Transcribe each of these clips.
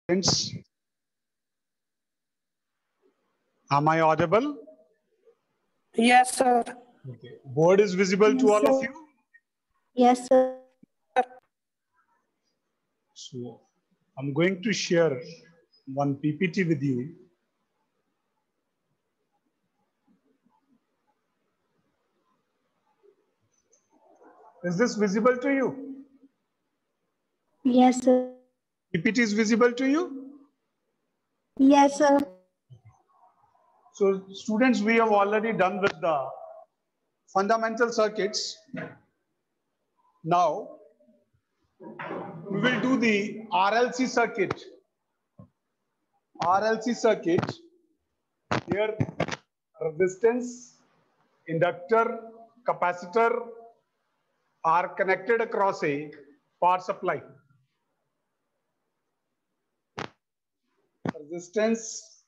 Friends, am I audible? Yes, sir. Okay. Board is visible to all of you? Yes, sir. So I'm going to share one PPT with you. Is this visible to you? Yes, sir. PPT is visible to you? Yes, sir. So students, we have already done with the fundamental circuits. Now we will do the RLC circuit. RLC circuit, here resistance, inductor, capacitor are connected across a power supply. Resistance,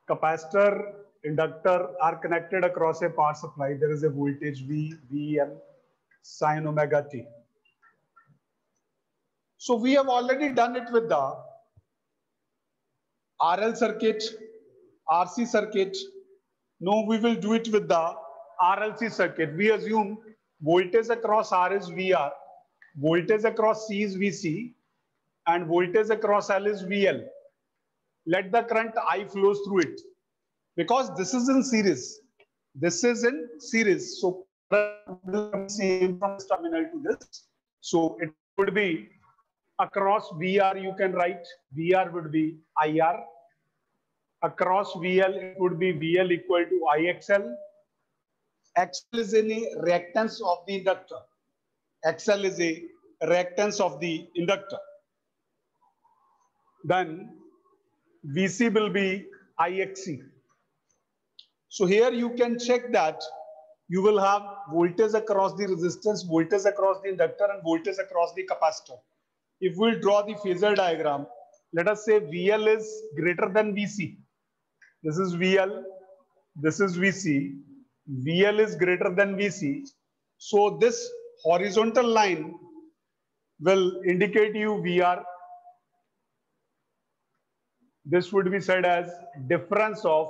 capacitor, inductor are connected across a power supply. There is a voltage V, Vm, sin omega t. So we have already done it with the RL circuit, RC circuit. Now we will do it with the RLC circuit. We assume voltage across R is VR, voltage across C is VC, and voltage across L is VL. Let the current I flows through it. Because this is in series. This is in series. So same from this terminal to this. So it would be across VR, you can write VR would be IR. Across VL, it would be VL equal to IXL. XL is any reactance of the inductor. XL is a reactance of the inductor. Then VC will be IXC. So here you can check that you will have voltage across the resistance, voltage across the inductor, and voltage across the capacitor. If we draw the phasor diagram, let us say VL is greater than VC. This is VL, this is VC. VL is greater than VC. So this horizontal line will indicate you VR. This would be said as difference of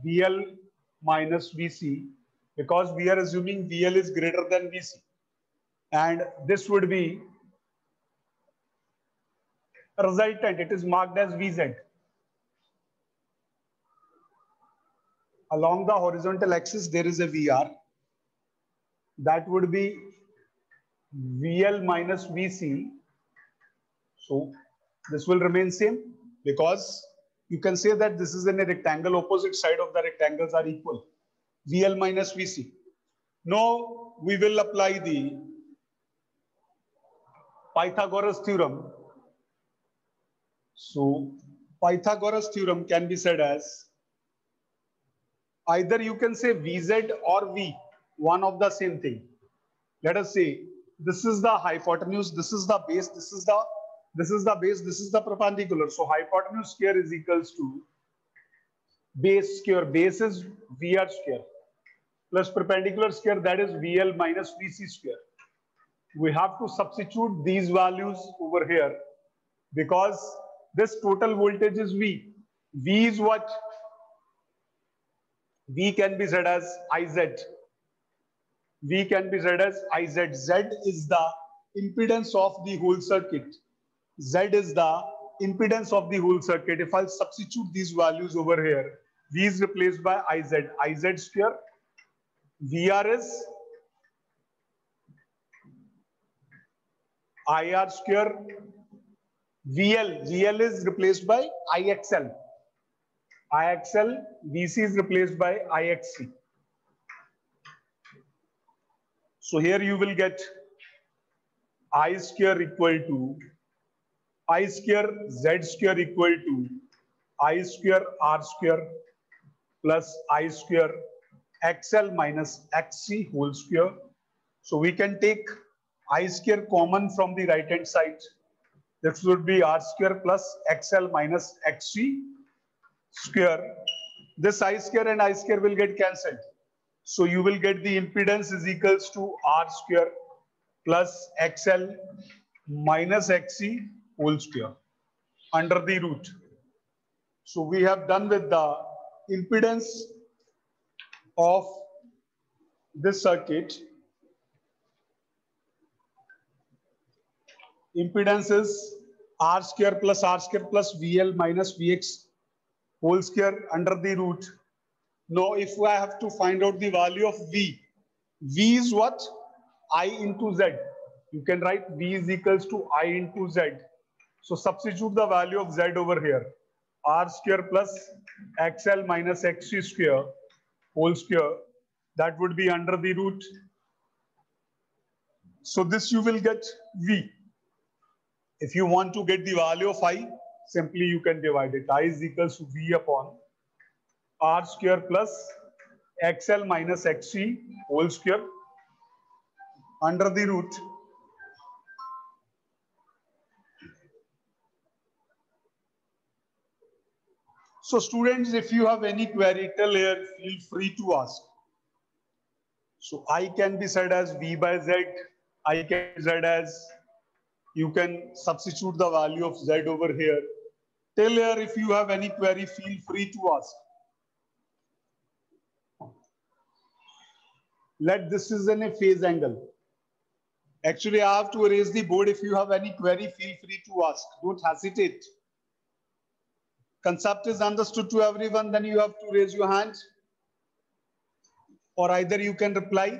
VL minus VC, because we are assuming VL is greater than VC. And this would be resultant. It is marked as VZ. Along the horizontal axis, there is a VR. That would be VL minus VC. So this will remain same, because you can say that this is in a rectangle, opposite side of the rectangles are equal. VL minus VC. Now we will apply the Pythagoras theorem. So Pythagoras theorem can be said as, either you can say VZ or V, one of the same thing. Let us say this is the hypotenuse, this is the base, this is the base, this is the perpendicular. So hypotenuse square is equals to base square. Base is VR square plus perpendicular square, that is VL minus VC square. We have to substitute these values over here, because this total voltage is V. V is what? V can be said as IZ. V can be read as IZ. Z is the impedance of the whole circuit. Z is the impedance of the whole circuit. If I substitute these values over here, V is replaced by IZ. IZ square. VR is IR square. VL is replaced by IXL. IXL, VC is replaced by IXC. So here you will get I square equal to I square Z square equal to I square R square plus I square XL minus XC whole square. So we can take I square common from the right hand side. This would be R square plus XL minus XC square. This I square and I square will get cancelled. So you will get the impedance is equals to R square plus XL minus XC whole square. under the root. So we have done with the impedance of this circuit. Impedance is R square plus VL minus Vx whole square under the root. Now, if I have to find out the value of V, V is what? I into Z. You can write V is equals to I into Z. So substitute the value of Z over here. R square plus XL minus XC square whole square. That would be under the root. So this you will get V. If you want to get the value of I, simply you can divide it. I is equals to V upon R square plus XL minus XC whole square under the root. So students, if you have any query till here, feel free to ask. So I can be said as V by Z. I can be said as, you can substitute the value of Z over here. Till here, if you have any query, feel free to ask. Let this is in a phase angle. Actually, I have to erase the board. If you have any query, feel free to ask. Don't hesitate. Concept is understood to everyone, then you have to raise your hand. Or either you can reply.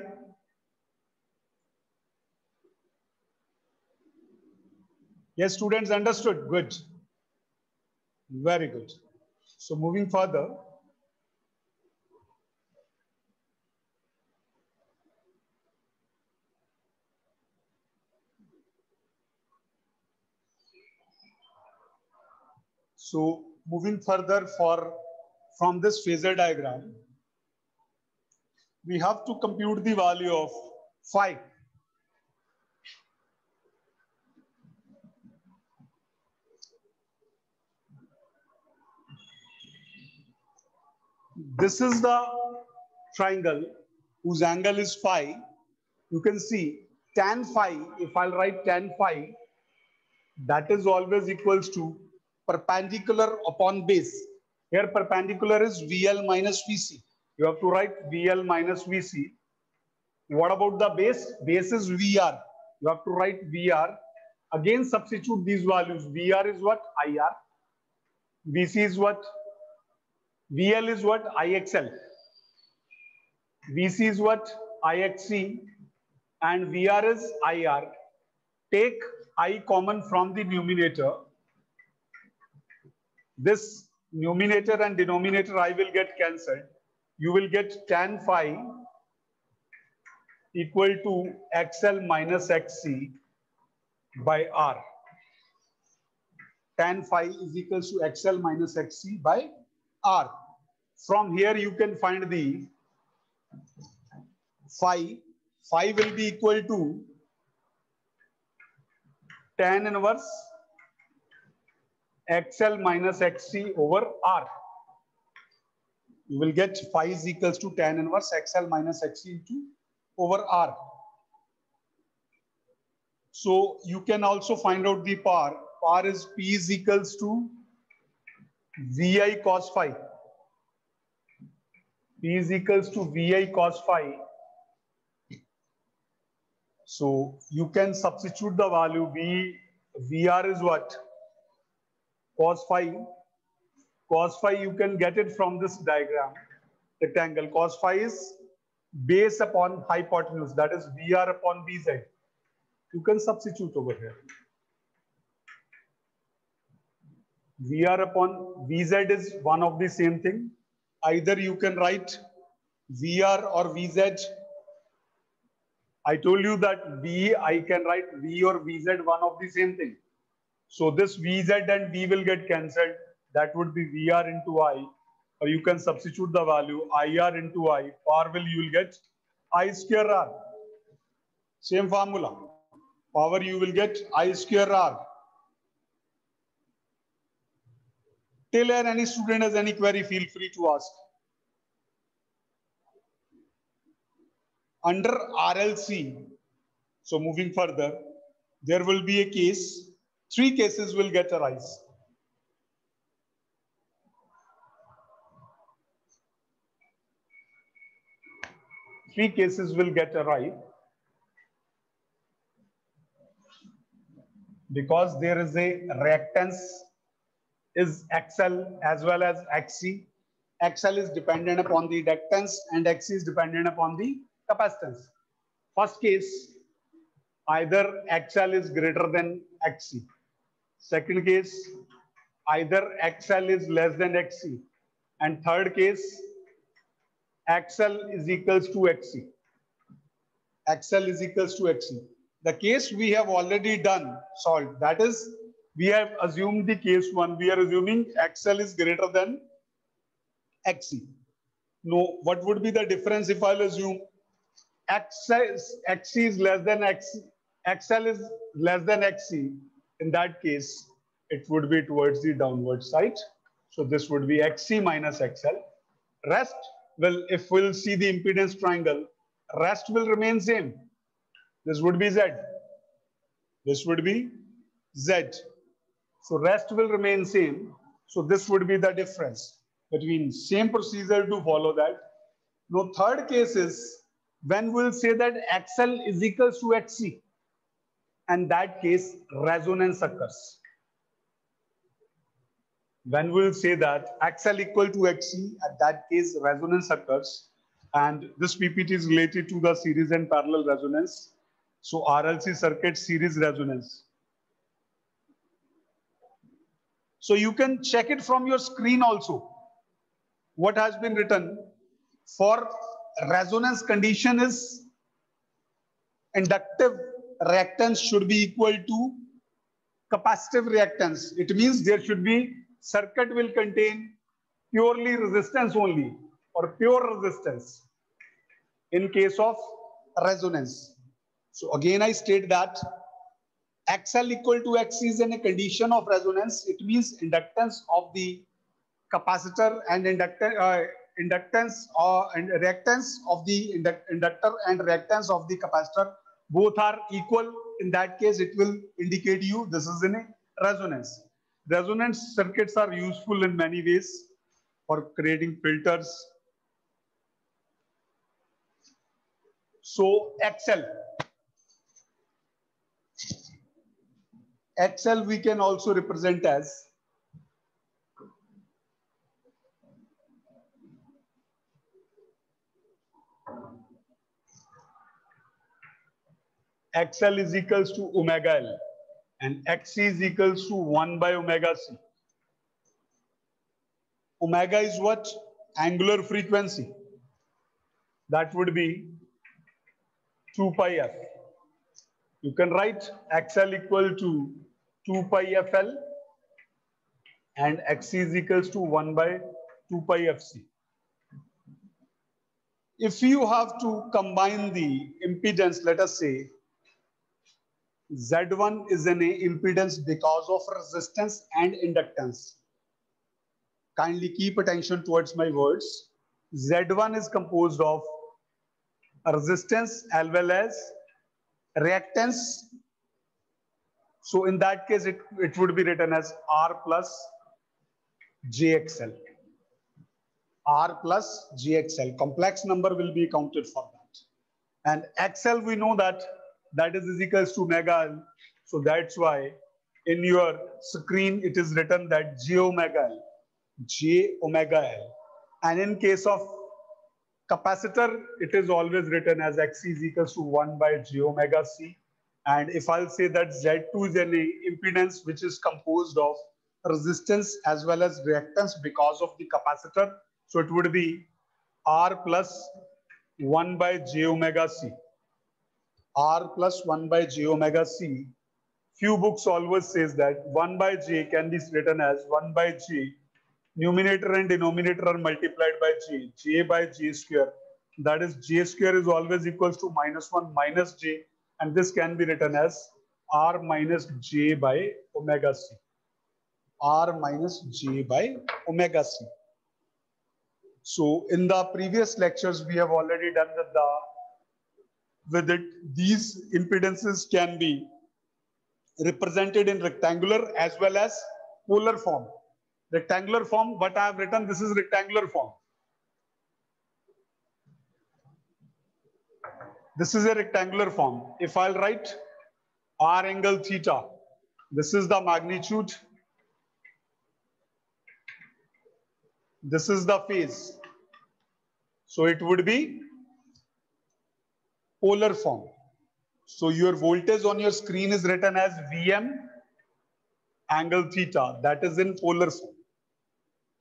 Yes, students understood. Good. Very good. So moving further. So moving further from this phasor diagram, we have to compute the value of phi. This is the triangle whose angle is phi. You can see tan phi, if I'll write tan phi, that is always equals to perpendicular upon base. Here perpendicular is VL minus VC. You have to write VL minus VC. What about the base? Base is VR. You have to write VR. Again substitute these values. VR is what? IR. VC is what? VL is what? IXL. VC is what? IXC. And VR is IR. Take I common from the numerator. This numerator and denominator I will get cancelled. You will get tan phi equal to XL minus XC by R. Tan phi is equal to XL minus XC by R. From here you can find the phi. Phi will be equal to tan inverse XL minus XC over R. You will get phi is equals to tan inverse XL minus XC into over R. So you can also find out the power. Power is P is equals to VI cos phi. P is equals to VI cos phi. So you can substitute the value. VR is what? Cos phi. Cos phi you can get it from this diagram. Rectangle. Cos phi is base upon hypotenuse. That is VR upon VZ. You can substitute over here. VR upon VZ is one of the same thing. Either you can write VR or VZ. I told you that V, I can write V or VZ, one of the same thing. So this VZ and V will get cancelled. That would be VR into I. Or you can substitute the value IR into I. Power will you will get I square R. Same formula. Power you will get I square R. Till here, any student has any query, feel free to ask. Under RLC, so moving further, there will be a case, 3 cases will get arise. Three cases will get arrived. Because there is a reactance is XL as well as XC. XL is dependent upon the inductance and XC is dependent upon the capacitance. First case, either XL is greater than XC. Second case, either XL is less than XC. And third case, XL is equals to XC. XL is equals to XC. The case we have already done, solved. That is, we have assumed the case one. We are assuming XL is greater than XC. No, what would be the difference if I'll assume XC is less than XC, XL is less than XC? In that case, it would be towards the downward side. So this would be XC minus XL. Rest will, if we'll see the impedance triangle, rest will remain same. This would be Z. This would be Z. So rest will remain same. So this would be the difference between same procedure to follow that. Now third case is when we'll say that XL is equals to XC. And that case resonance occurs. When we'll say that XL equal to XC, at that case resonance occurs. And this PPT is related to the series and parallel resonance. So RLC circuit series resonance. So you can check it from your screen also. What has been written for resonance condition is inductive reactance should be equal to capacitive reactance. It means there should be circuit will contain purely resistance only or pure resistance in case of resonance. So again, I state that XL equal to XC is in a condition of resonance. It means inductance of the capacitor and inductance and reactance of the inductor and reactance of the capacitor both are equal. In that case, it will indicate you this is in a resonance. Resonance circuits are useful in many ways for creating filters. So XL we can also represent as XL is equals to omega L and XC is equals to 1 by omega C. Omega is what? Angular frequency. That would be 2 pi F. You can write XL equal to 2 pi FL and XC is equals to 1 by 2 pi FC. If you have to combine the impedance, let us say Z1 is an impedance because of resistance and inductance. Kindly keep attention towards my words. Z1 is composed of resistance as well as reactance. So in that case, it would be written as R plus JXL. R plus JXL. Complex number will be accounted for that. And XL, we know that is equals to omega L. So that's why in your screen, it is written that J omega L. J omega L. And in case of capacitor, it is always written as XC is equals to 1 by J omega C. And if I'll say that Z2 is an impedance which is composed of resistance as well as reactance because of the capacitor, so it would be R plus 1 by J omega C. R plus 1 by J omega C. Few books always says that 1 by J can be written as 1 by J. Numerator and denominator are multiplied by J. J by J square. That is J square is always equals to -1 minus J. And this can be written as R minus J by omega C. R minus J by omega C. So in the previous lectures, we have already done with it. These impedances can be represented in rectangular as well as polar form. Rectangular form, what I have written, this is rectangular form. This is a rectangular form. If I'll write R angle theta, this is the magnitude, this is the phase. So it would be polar form. So your voltage on your screen is written as Vm angle theta. That is in polar form.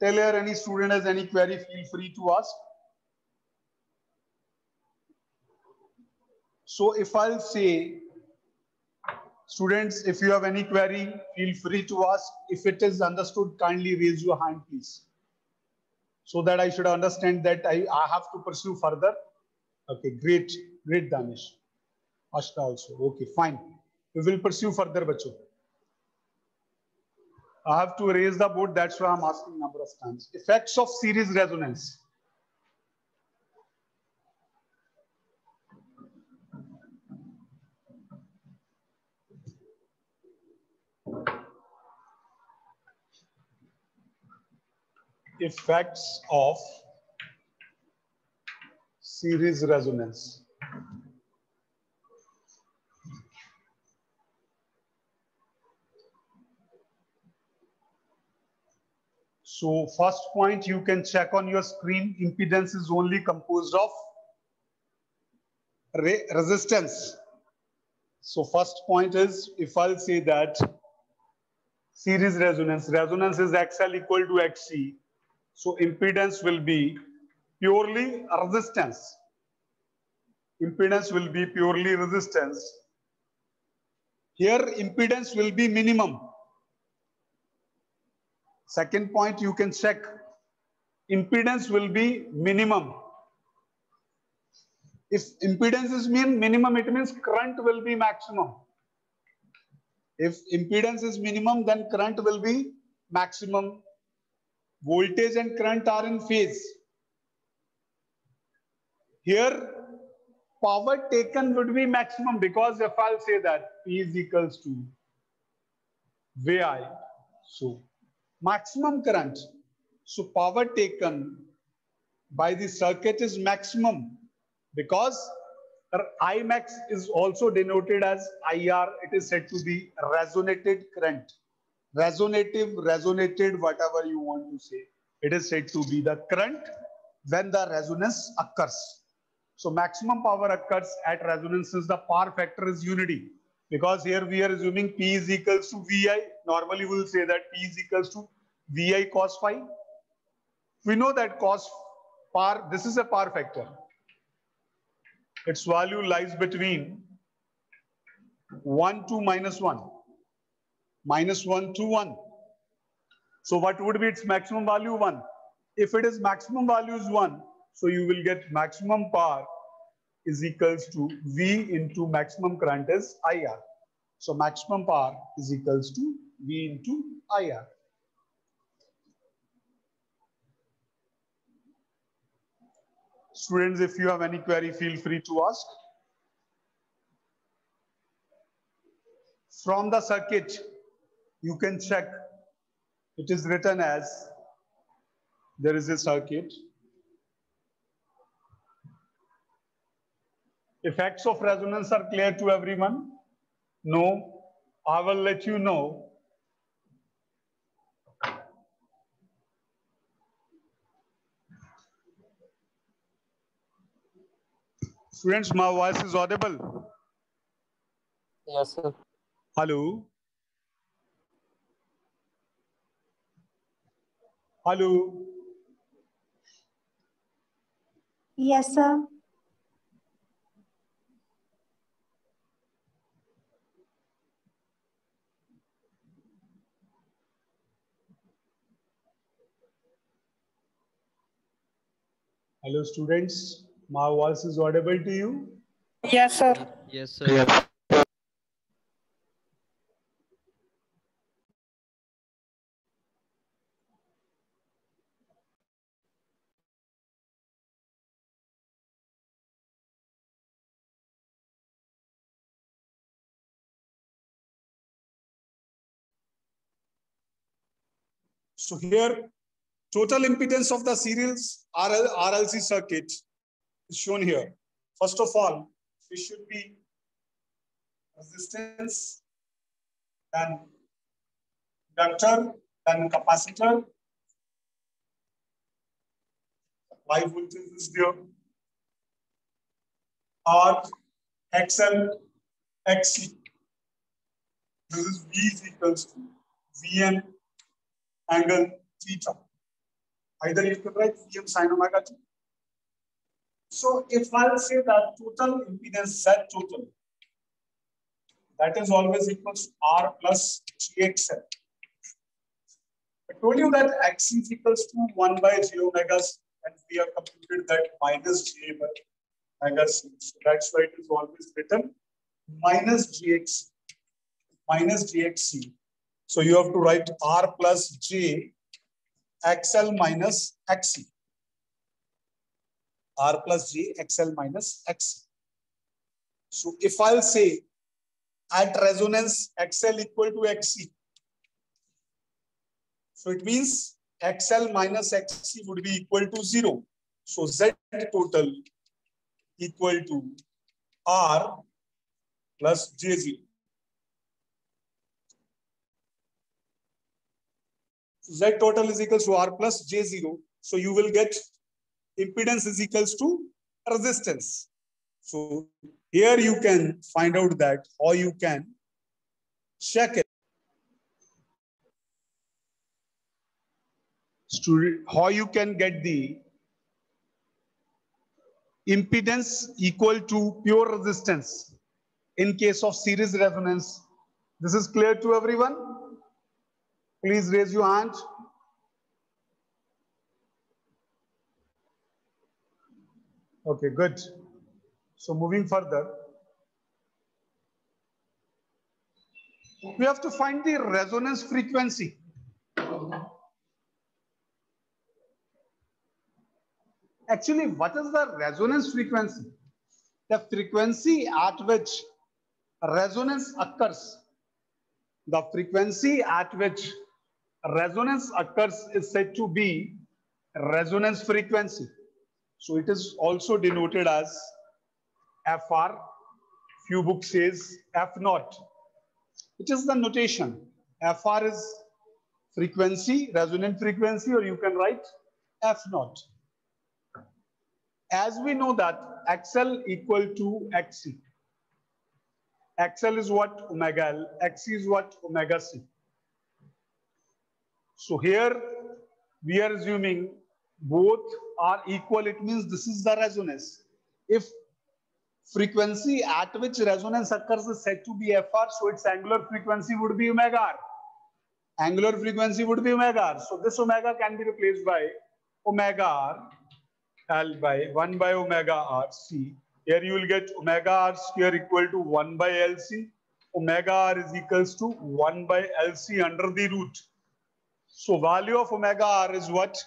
Tell here any student has any query, feel free to ask. So if I'll say, students, if you have any query, feel free to ask. If it is understood, kindly raise your hand, please. So that I should understand that I have to pursue further. Okay, great, Danish. Ashta also. Okay, fine. We will pursue further, bacho. I have to raise the board. That's why I'm asking number of times. Effects of series resonance. Effects of series resonance. So first point you can check on your screen, impedance is only composed of resistance. So first point is, if I'll say that series resonance is XL equal to XC. So impedance will be purely resistance. Impedance will be purely resistance. Here impedance will be minimum. Second point you can check, impedance will be minimum. If impedance is minimum, it means current will be maximum. If impedance is minimum, then current will be maximum. Voltage and current are in phase. Here, power taken would be maximum, because if I'll say that P is equals to VI, so maximum current. So power taken by the circuit is maximum, because Imax is also denoted as IR. It is said to be resonated current. Resonated, whatever you want to say. It is said to be the current when the resonance occurs. So maximum power occurs at resonance since the power factor is unity. Because here we are assuming P is equals to VI. Normally we will say that P is equals to VI cos phi. We know that cos power, this is a power factor. Its value lies between 1 to minus 1. Minus 1 to 1. So what would be its maximum value? 1. If it is maximum value is 1, so you will get maximum power is equals to V into maximum current is IR. So maximum power is equals to V into IR. Students, if you have any query, feel free to ask. From the circuit, you can check. It is written as, there is a circuit. Effects of resonance are clear to everyone? No, I will let you know. Students, my voice is audible? Yes, sir. Hello? Hello? Yes, sir. Hello, students. My voice is audible to you? Yes, sir. Yes, sir. Yes. So here, total impedance of the series RLC circuit is shown here. First of all, it should be resistance, then inductor, then capacitor. Supply voltage is there. R, XL, XC. This is V is equals to Vn angle theta. Either you can write Vm sin omega t. So if I'll say that total impedance Z total, that is always equals to R plus GXL. I told you that X is equals to 1 by J omega C, and we have computed that minus J by omega C. So that's why it is always written minus GXC. So you have to write R plus J XL minus XC. R plus J XL minus XC. So if I'll say at resonance XL equal to XC, so it means XL minus XC would be equal to 0. So Z total equal to R plus J0. So Z total is equals to R plus J0. So you will get impedance is equals to resistance. So here you can find out that how you can check it. How you can get the impedance equal to pure resistance in case of series resonance. This is clear to everyone? Please raise your hand. Okay, good. So moving further, we have to find the resonance frequency. Actually, what is the resonance frequency? The frequency at which resonance occurs. The frequency at which resonance occurs is said to be resonance frequency. So it is also denoted as FR. Few books says F0. Which is the notation? FR is frequency, resonant frequency, or you can write F0. As we know that XL equal to XC. XL is what? Omega L. XC is what? Omega C. So here we are assuming both are equal. It means this is the resonance. If frequency at which resonance occurs is said to be FR, so its angular frequency would be omega R. Angular frequency would be omega R. So this omega can be replaced by omega R L by 1 by omega R C. Here you will get omega R square equal to 1 by LC. Omega R is equals to 1 by LC under the root. So value of omega R is what?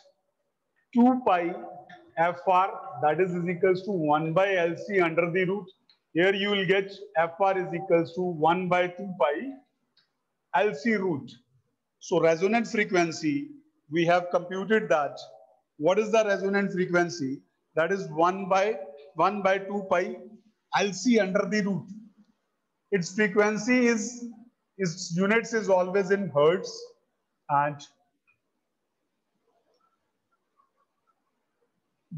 2 pi FR, that is equals to 1 by LC under the root. Here you will get FR is equals to 1 by 2 pi LC root. So resonant frequency, we have computed that. What is the resonant frequency? That is 1 by 2 pi LC under the root. Its frequency is, its units is always in hertz, and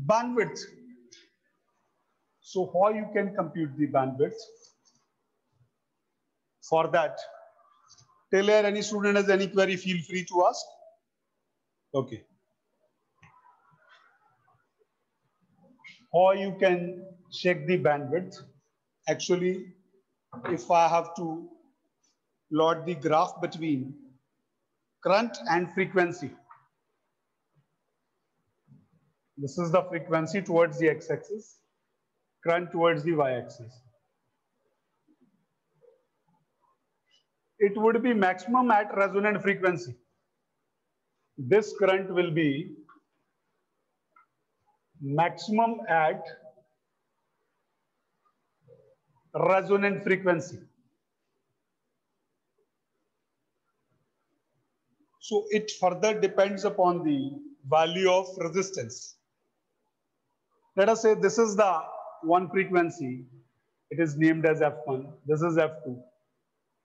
bandwidth. So how you can compute the bandwidth? For that, till here any student has any query, feel free to ask. Okay. How you can check the bandwidth? Actually, if I have to plot the graph between current and frequency, this is the frequency towards the x-axis, current towards the y-axis. It would be maximum at resonant frequency. This current will be maximum at resonant frequency. So it further depends upon the value of resistance. Let us say this is the one frequency It is named as F1. This is F2.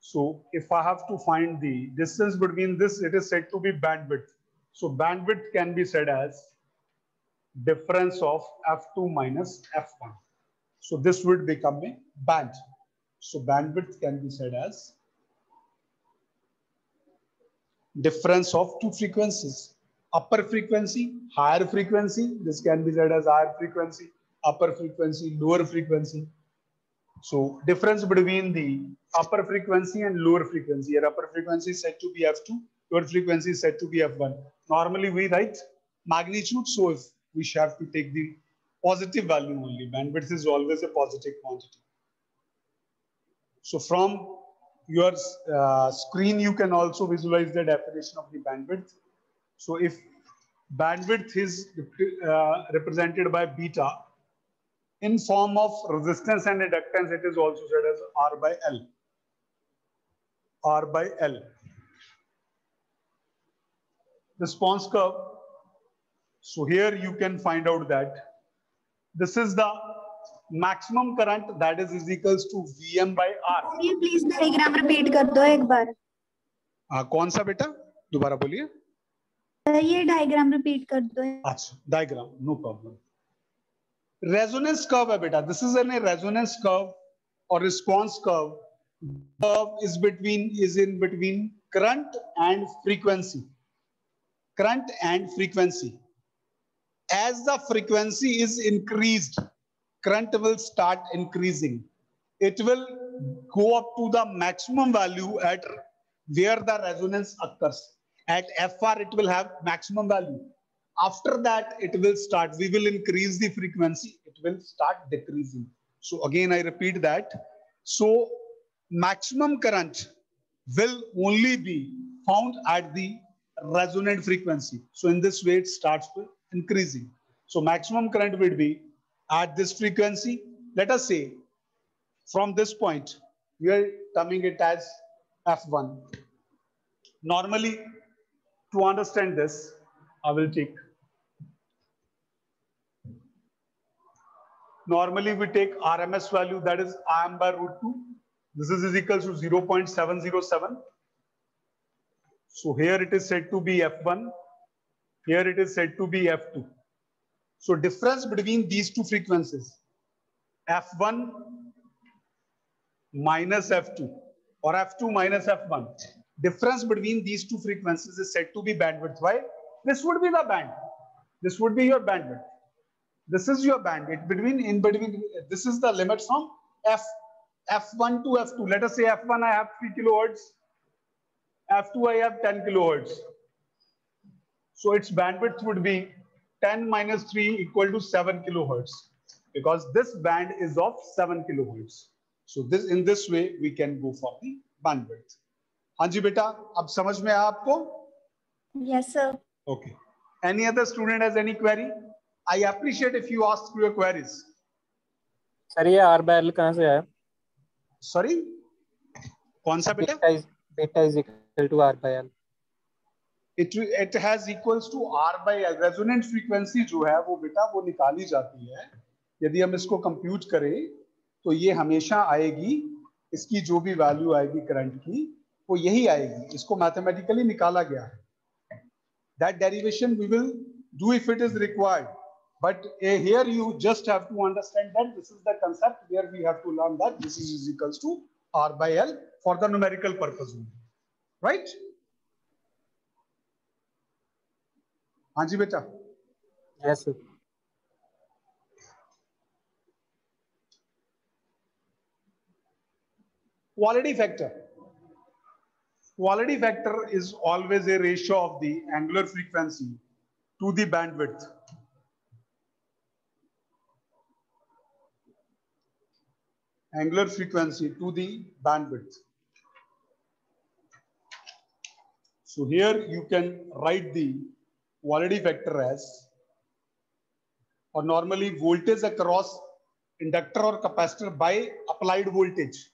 So if I have to find the distance between this, it is said to be bandwidth. So bandwidth can be said as difference of F2 minus F1. So this would become a band. So bandwidth can be said as difference of two frequencies. Upper frequency, higher frequency. This can be said as higher frequency, upper frequency, lower frequency. So difference between the upper frequency and lower frequency. Your upper frequency is said to be F2, lower frequency is said to be F1. Normally we write magnitude. So if we have to take the positive value only, bandwidth is always a positive quantity. So from your screen, you can also visualize the definition of the bandwidth. So if bandwidth is represented by beta in form of resistance and inductance, it is also said as R by L. R by L. Response curve. So here you can find out that this is the maximum current, that is equals to Vm by R. ये please diagram repeat कर दो एक बार. कौन सा बेटा, दोबारा बोलिए. ये डायग्राम रिपीट कर दो. अच्छा, diagram, no problem. Resonance curve है बेटा. This is an resonance curve और response curve. Curve is in between current and frequency. Current and frequency. As the frequency is increased, current will start increasing. It will go up to the maximum value at where the resonance occurs. At FR, it will have maximum value. After that, it will start. We will increase the frequency. It will start decreasing. So again, I repeat that. So maximum current will only be found at the resonant frequency. So in this way, it starts increasing. So maximum current will be at this frequency. Let us say from this point, we are terming it as F1. Normally, to understand this, I will take. Normally, we take RMS value, that is Im by root 2. This is equal to 0.707. So here it is said to be F1. Here it is said to be F2. So difference between these two frequencies, F1 minus F2 or F2 minus F1. Difference between these two frequencies is said to be bandwidth. Why? This would be the band. This would be your bandwidth. This is your band. In between, this is the limit from F1 to F2. Let us say F1 I have 3 kilohertz. F2 I have 10 kilohertz. So its bandwidth would be 10 minus 3 equal to 7 kilohertz. Because this band is of 7 kilohertz. So this, in this way, we can go for the bandwidth. हाँ जी बेटा, अब समझ में आया आपको? Yes, sir. Okay. Any other student has any query? I appreciate if you ask your queries. Sir ये R by L कहाँ से आया? Sorry? कौन सा बेटा? Beta is equal to R by L. It has equals to R by L. Resonant frequency जो है वो बेटा वो निकाली जाती है. यदि हम इसको कंप्यूट करें तो ये हमेशा आएगी. इसकी जो भी वैल्यू आएगी करंट की वो यही आएगी. इसको मैथमेटिकली निकाला गया है. That derivation we will do if it is required. But here you just have to understand that this is the concept where we have to learn that this is equals to R by L for the numerical purpose only. Right? हाँ जी बेटा. Yes, sir. Quality factor. Quality factor is always a ratio of the angular frequency to the bandwidth. Angular frequency to the bandwidth. So here you can write the quality factor as, or normally voltage across inductor or capacitor by applied voltage.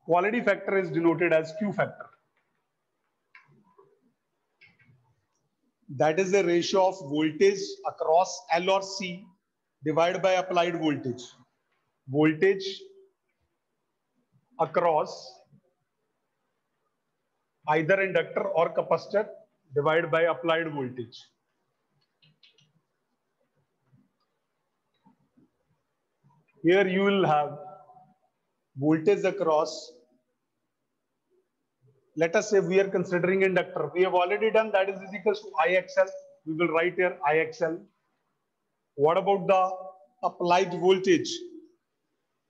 Quality factor is denoted as Q factor. That is the ratio of voltage across L or C divided by applied voltage. Voltage across either inductor or capacitor divided by applied voltage. Here you will have voltage across. Let us say we are considering inductor. We have already done that is equal to IXL. We will write here IXL. What about the applied voltage?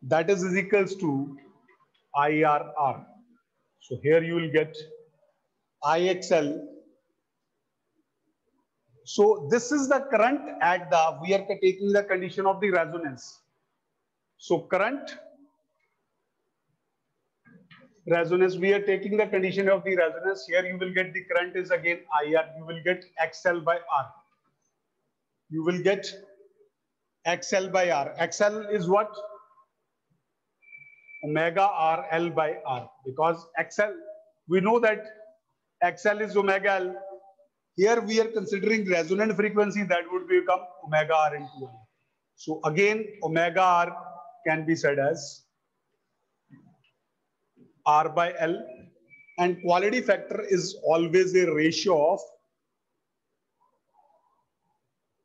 That is equals to IRR. So here you will get IXL. So this is the current at the, we are taking the condition of the resonance. So current resonance, we are taking the condition of the resonance. Here you will get the current is again IR. You will get XL by R. You will get XL by R. XL is what? Omega R L by R. Because XL, we know that XL is omega L. Here we are considering resonant frequency, that would become omega R into L. So again, omega R can be said as R by L, and quality factor is always a ratio of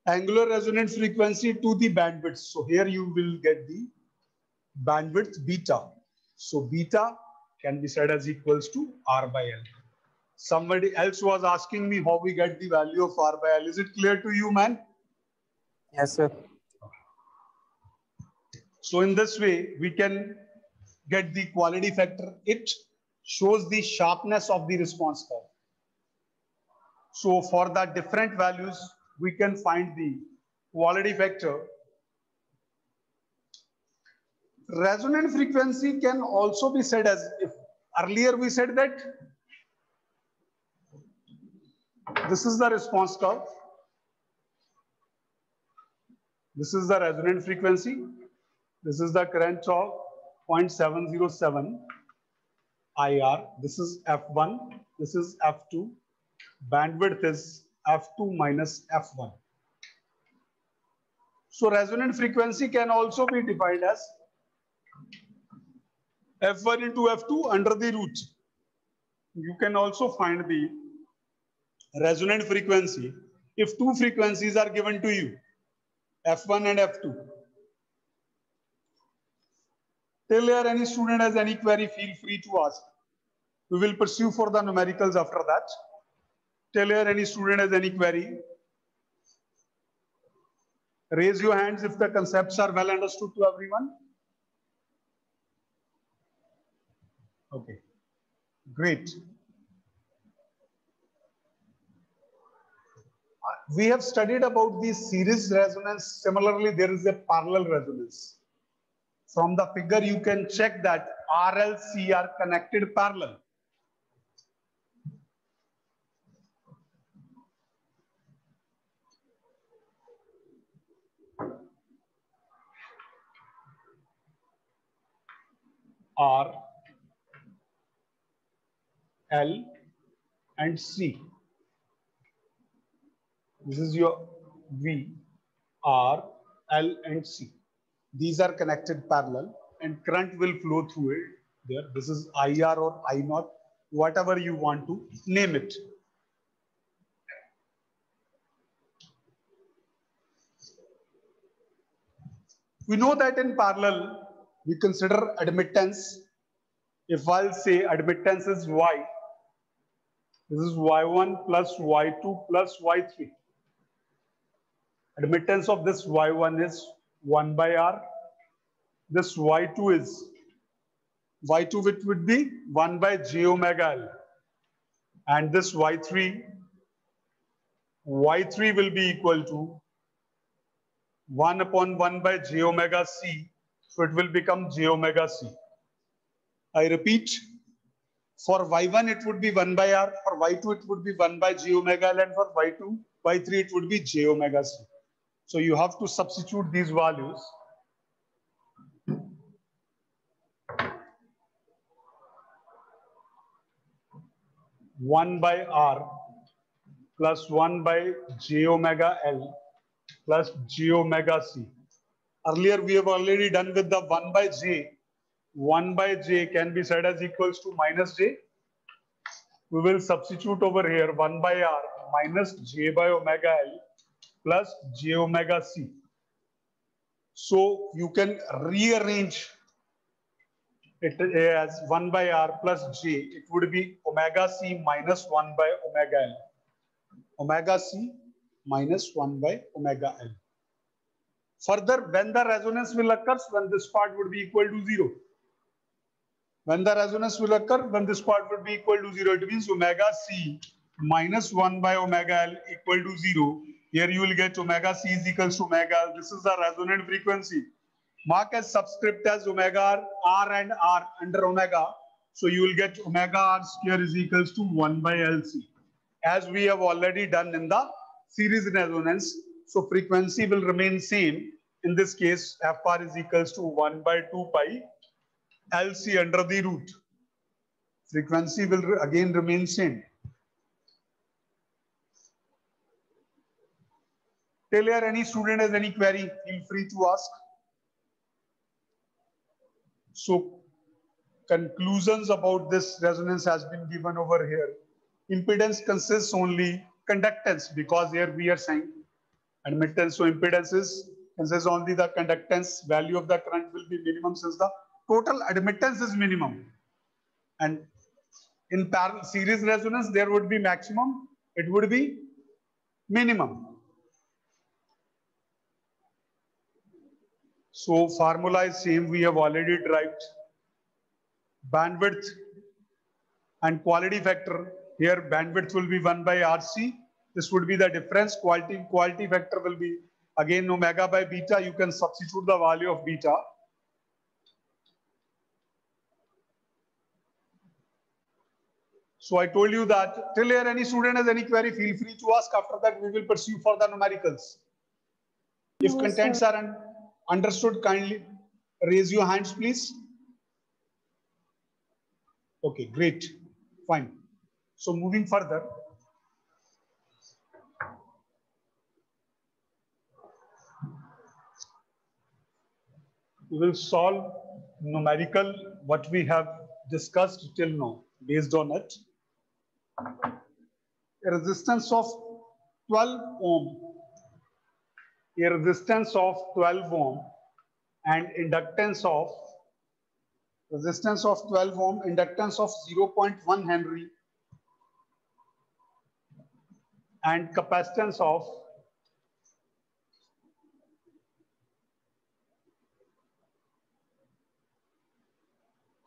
angular resonance frequency to the bandwidth. So here you will get the bandwidth beta. So beta can be said as equals to R by L. Somebody else was asking me how we get the value of R by L. Is it clear to you, man? Yes, sir. So in this way, we can get the quality factor. It shows the sharpness of the response curve. So for the different values, we can find the quality factor. Resonant frequency can also be said as, if earlier we said that this is the response curve. This is the resonant frequency. This is the current of 0.707 IR. This is F1. This is F2. Bandwidth is F2 minus F1. So resonant frequency can also be defined as F1 into F2 under the root. You can also find the resonant frequency if two frequencies are given to you, F1 and F2. Till here, any student has any query, feel free to ask. We will pursue for the numericals after that. Till here, any student has any query. Raise your hands if the concepts are well understood to everyone. Okay, great. We have studied about the series resonance. Similarly, there is a parallel resonance. From the figure, you can check that RL, C are connected parallel. R, L, and C. This is your V, R, L, and C. These are connected parallel, and current will flow through it. There, this is IR or I0, whatever you want to name it. We know that in parallel, we consider admittance. If I'll say admittance is Y, this is Y1 plus Y2 plus Y3. Admittance of this Y1 is 1 by R. This Y2 is, Y2 which would be 1 by j omega L. And this Y3 will be equal to 1 upon 1 by j omega C. So it will become j omega C. I repeat, for Y1 it would be 1 by R, for Y2 it would be 1 by j omega L, and for Y3 it would be j omega C. So you have to substitute these values. One by R plus 1 by j omega L plus j omega C. Earlier we have already done with the 1 by j. 1 by j can be said as equals to minus j. We will substitute over here 1 by r minus j by omega L plus j omega C. So you can rearrange it as 1 by r plus j. It would be omega C minus 1 by omega L. Omega C minus 1 by omega L. Further, when the resonance will occur, when this part would be equal to 0. When the resonance will occur, when this part would be equal to 0, it means omega C minus 1 by omega L equal to 0. Here you will get omega C is equals to omega L. This is the resonant frequency. Mark as subscript as omega R and R under omega. So you will get omega R square is equals to 1 by LC. As we have already done in the series resonance. So frequency will remain same. In this case, FR is equals to 1 by 2 pi LC under the root. Frequency will again remain same. Till here, any student has any query, feel free to ask. So conclusions about this resonance has been given over here. Impedance consists only conductance, because here we are saying admittance. So impedance consists only the conductance. Value of the current will be minimum since the total admittance is minimum. And in parallel series resonance, there would be maximum. It would be minimum. So formula is same. We have already derived. Bandwidth and quality factor. Here bandwidth will be 1 by RC. This would be the difference. Quality factor will be again omega by beta. You can substitute the value of beta. So I told you that till here any student has any query, feel free to ask. After that, we will pursue further numericals. If No, contents sir. are understood, kindly raise your hands, please. Okay, great. Fine. So moving further. We will solve numerical what we have discussed till now based on it. A resistance of 12 ohm, a resistance of 12 ohm and inductance of 12 ohm, inductance of 0.1 Henry and capacitance of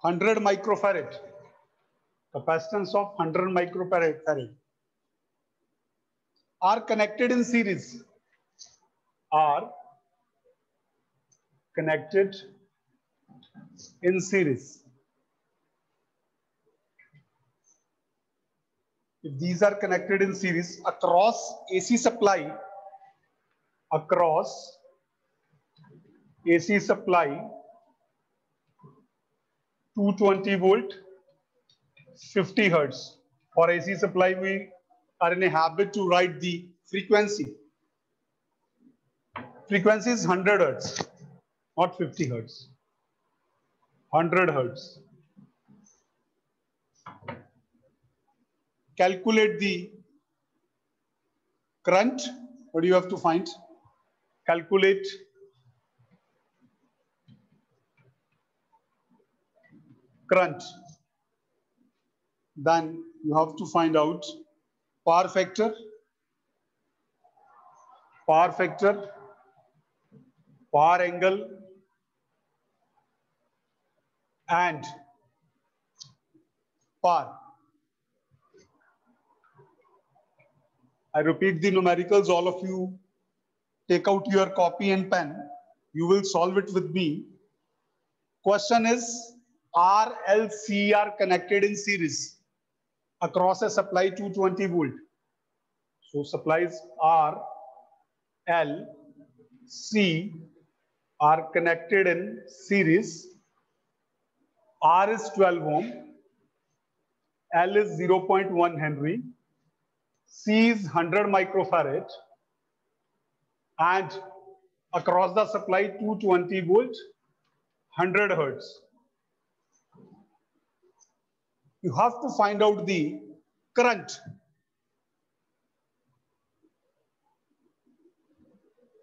100 microfarad. Capacitance of 100 microfarad are connected in series. Are connected in series. If these are connected in series across AC supply, 220 volt, 50 hertz. For AC supply, we are in a habit to write the frequency. Frequency is 100 hertz, not 50 hertz. 100 hertz. Calculate the current. What do you have to find? Calculate current. Then you have to find out power factor, power angle, and power. I repeat the numericals. All of you take out your copy and pen. You will solve it with me. Question is, R, L, C are connected in series across a supply 220 volt. So supplies R, L, C are connected in series. R is 12 ohm, L is 0.1 Henry, C is 100 microfarad, and across the supply 220 volt, 100 hertz. You have to find out the current.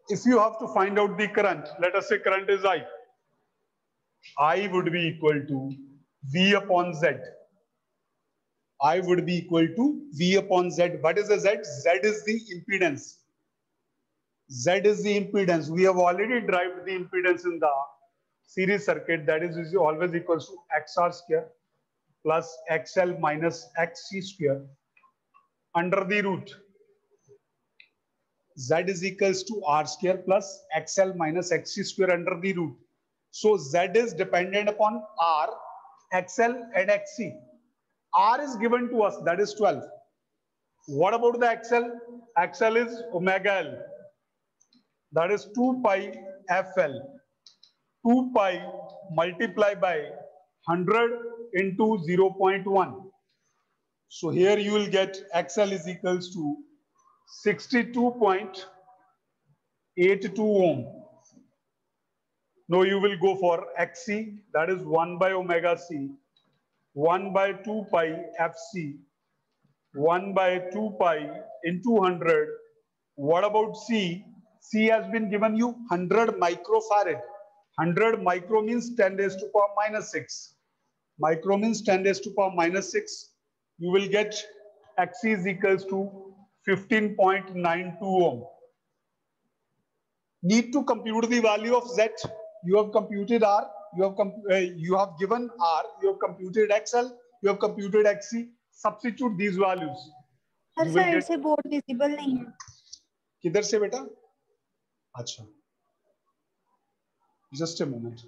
If you have to find out the current, let us say current is I. I would be equal to V upon Z. I would be equal to V upon Z. What is the Z? Z is the impedance. Z is the impedance. We have already derived the impedance in the series circuit. That is always equals to XR square plus XL minus XC square under the root. Z is equals to R square plus XL minus XC square under the root. So Z is dependent upon R, XL and XC. R is given to us, that is 12. What about the XL? XL is omega L. That is 2 pi FL. 2 pi multiplied by 100 into 0.1. So here you will get XL is equals to 62.82 ohm. Now you will go for XC, that is 1 by omega C, 1 by 2 pi FC, 1 by 2 pi into 100. What about C? C has been given you 100 microfarad. 100 micro means 10 raised to power minus 6. Micro means 10 raised to power minus 6. You will get XC is equals to 15.92 ohm. Need to compute the value of Z. You have computed R. You have given R. You have computed XL. You have computed XC. Substitute these values. Sir side से board visible नहीं है. किधर से बेटा? अच्छा. Just a moment.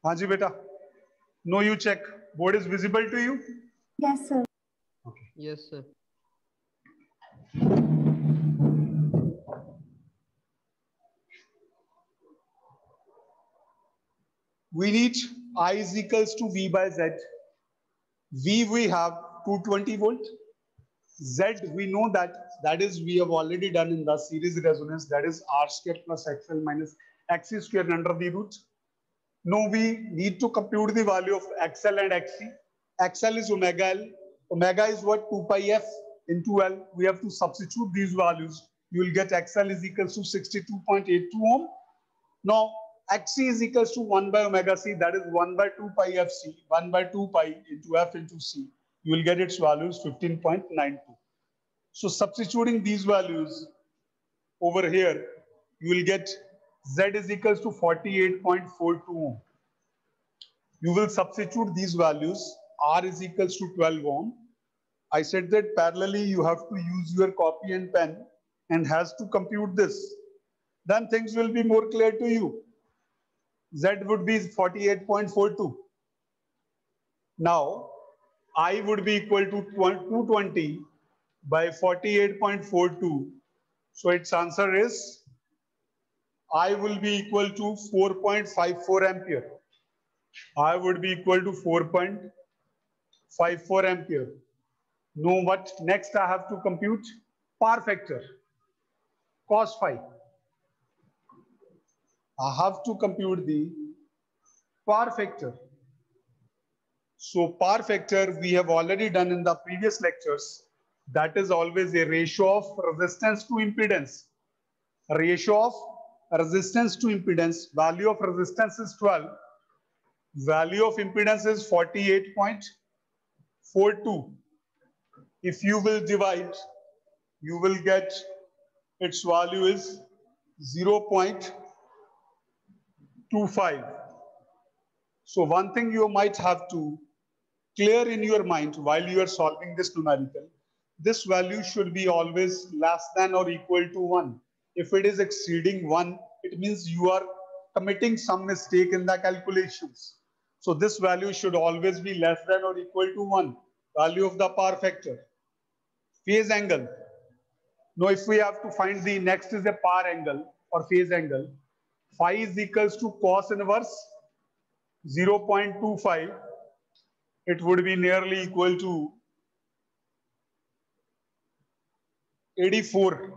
हाँ जी बेटा. No, you check. Board is visible to you? Yes, sir. Okay. Yes, sir. We need I is equals to V by Z. V we have 220 volt. Z we know that is we have already done in the series resonance, that is R square plus XL minus XC square under the root. Now we need to compute the value of XL and XC. XL is omega L. Omega is what? 2 pi F into L. We have to substitute these values. You will get XL is equals to 62.82 ohm. Now XC is equals to 1 by omega C, that is 1 by 2 pi FC, 1 by 2 pi into F into C. You will get its values 15.92. So substituting these values over here, you will get Z is equals to 48.42 ohm. You will substitute these values. R is equals to 12 ohm. I said that parallelly you have to use your copy and pen and has to compute this. Then things will be more clear to you. Z would be 48.42. Now, I would be equal to 220 by 48.42. So its answer is I will be equal to 4.54 ampere. I would be equal to 4.54 ampere. Know what next I have to compute? Power factor, cos phi. I have to compute the power factor. So power factor we have already done in the previous lectures. That is always a ratio of resistance to impedance. Ratio of resistance to impedance. Value of resistance is 12. Value of impedance is 48.42. If you will divide, you will get its value is 0.25. So one thing you might have to clear in your mind while you are solving this numerical, this value should be always less than or equal to 1. If it is exceeding 1, it means you are committing some mistake in the calculations. So this value should always be less than or equal to 1. Value of the power factor. Phase angle. Now, if we have to find the next is a par angle or phase angle, phi is equals to cos inverse 0.25. It would be nearly equal to 84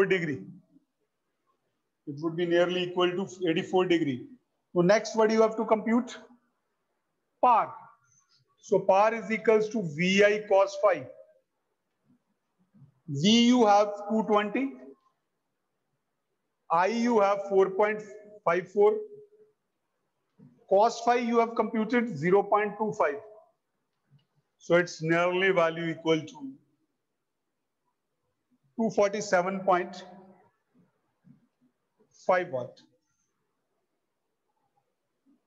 degree. It would be nearly equal to 84 degree. So next, what you have to compute? Par. So par is equals to VI cos phi. V you have 220. I you have 4.54. Cos phi you have computed 0.25. So its nearly value equal to 247.5 watt.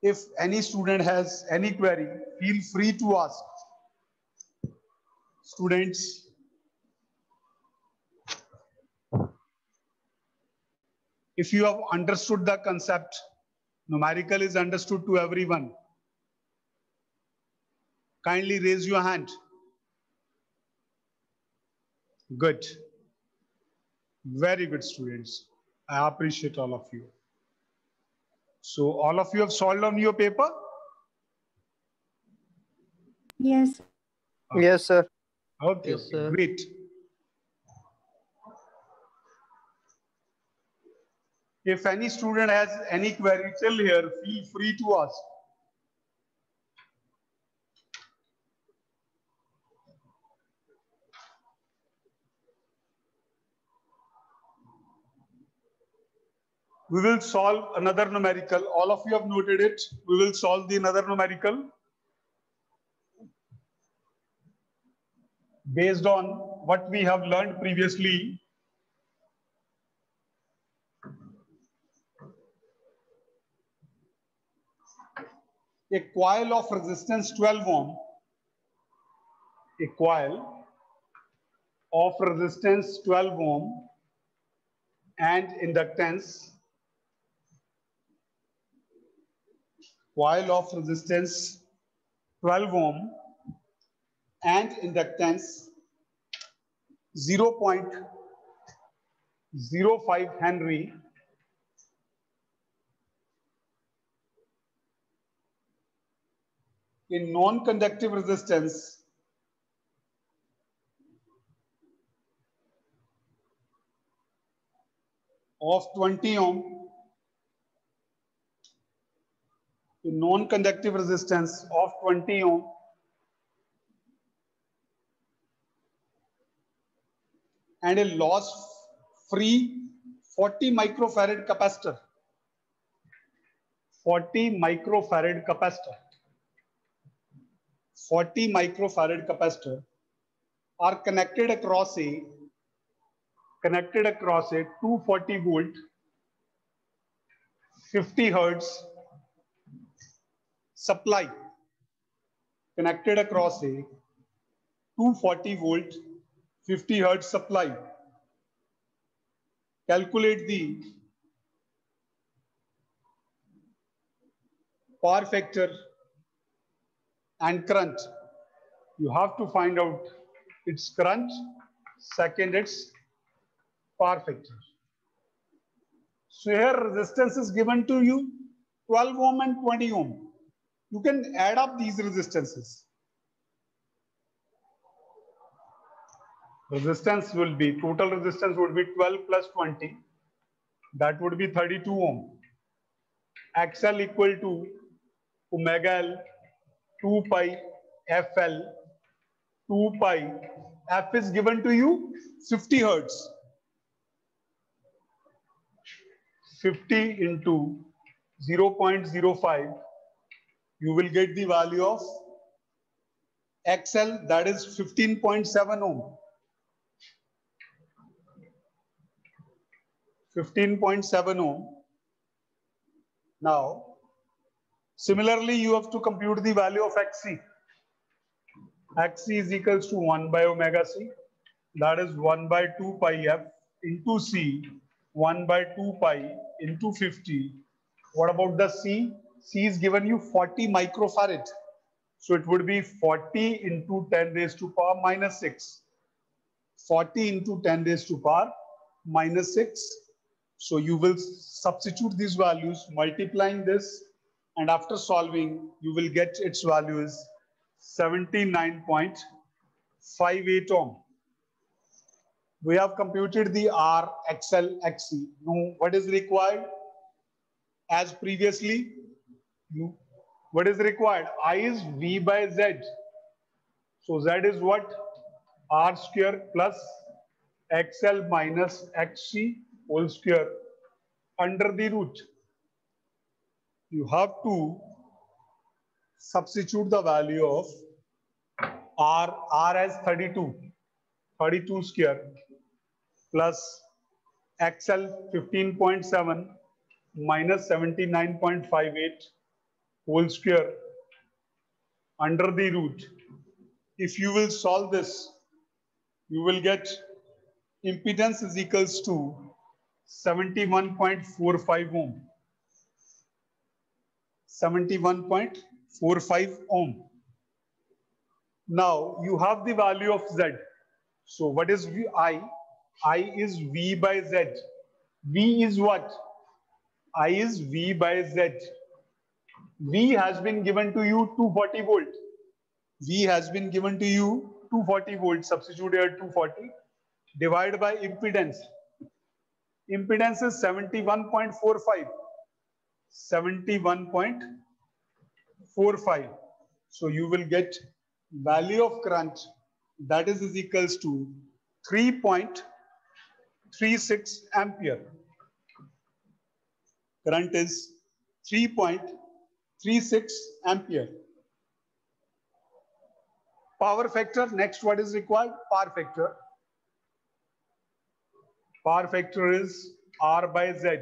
If any student has any query, feel free to ask. Students, if you have understood the concept, numerical is understood to everyone. Kindly raise your hand. Good. Very good, students. I appreciate all of you. So all of you have solved on your paper? Yes. Yes, sir. Okay, Yes, okay, sir. great. If any student has any query till here, feel free to ask. We will solve another numerical. All of you have noted it. We will solve the another numerical based on what we have learned previously. A coil of resistance 12 ohm. A coil of resistance 12 ohm and inductance. Coil of resistance 12 ohm and inductance 0.05 Henry in non-conductive resistance of 20 ohm, in non-conductive resistance of 20 ohm and a loss-free 40 microfarad capacitor. 40 microfarad capacitor. 40 microfarad capacitor are connected across a 240 volt 50 hertz supply, connected across a 240 volt 50 hertz supply. Calculate the power factor and current. You have to find out its current, second its power factor. So here resistance is given to you 12 ohm and 20 ohm. You can add up these resistances. Resistance will be, total resistance would be 12 plus 20. That would be 32 ohm. XL equal to omega L 2 pi FL 2 pi. F is given to you 50 hertz. 50 into 0.05. You will get the value of XL, that is 15.7 ohm. 15.7 ohm. Now, similarly, you have to compute the value of XC. XC is equals to 1 by omega C. That is 1 by 2 pi F into C. 1 by 2 pi into 50. What about the C? C is given you 40 microfarad. So it would be 40 into 10 raised to power minus 6. 40 into 10 raised to power minus 6. So you will substitute these values, multiplying this, and after solving, you will get its value is 79.58 ohm. We have computed the R, XL, XC. Now, what is required? As previously, what is required? I is V by Z. So Z is what? R square plus XL minus XC whole square under the root. You have to substitute the value of R as 32 square plus XL 15.7 minus 79.58 whole square under the root. If you will solve this, you will get impedance is equals to 71.45 ohm. 71.45 ohm. Now you have the value of Z. So what is I? I is V by Z. V is what? I is V by Z. V has been given to you 240 volt. V has been given to you 240 volt. Substitute here 240. Divide by impedance. Impedance is 71.45. 71.45. So you will get value of current that is equals to 3.36 ampere. Current is 3.36 ampere. Power factor, next what is required? Power factor. Power factor is R by Z.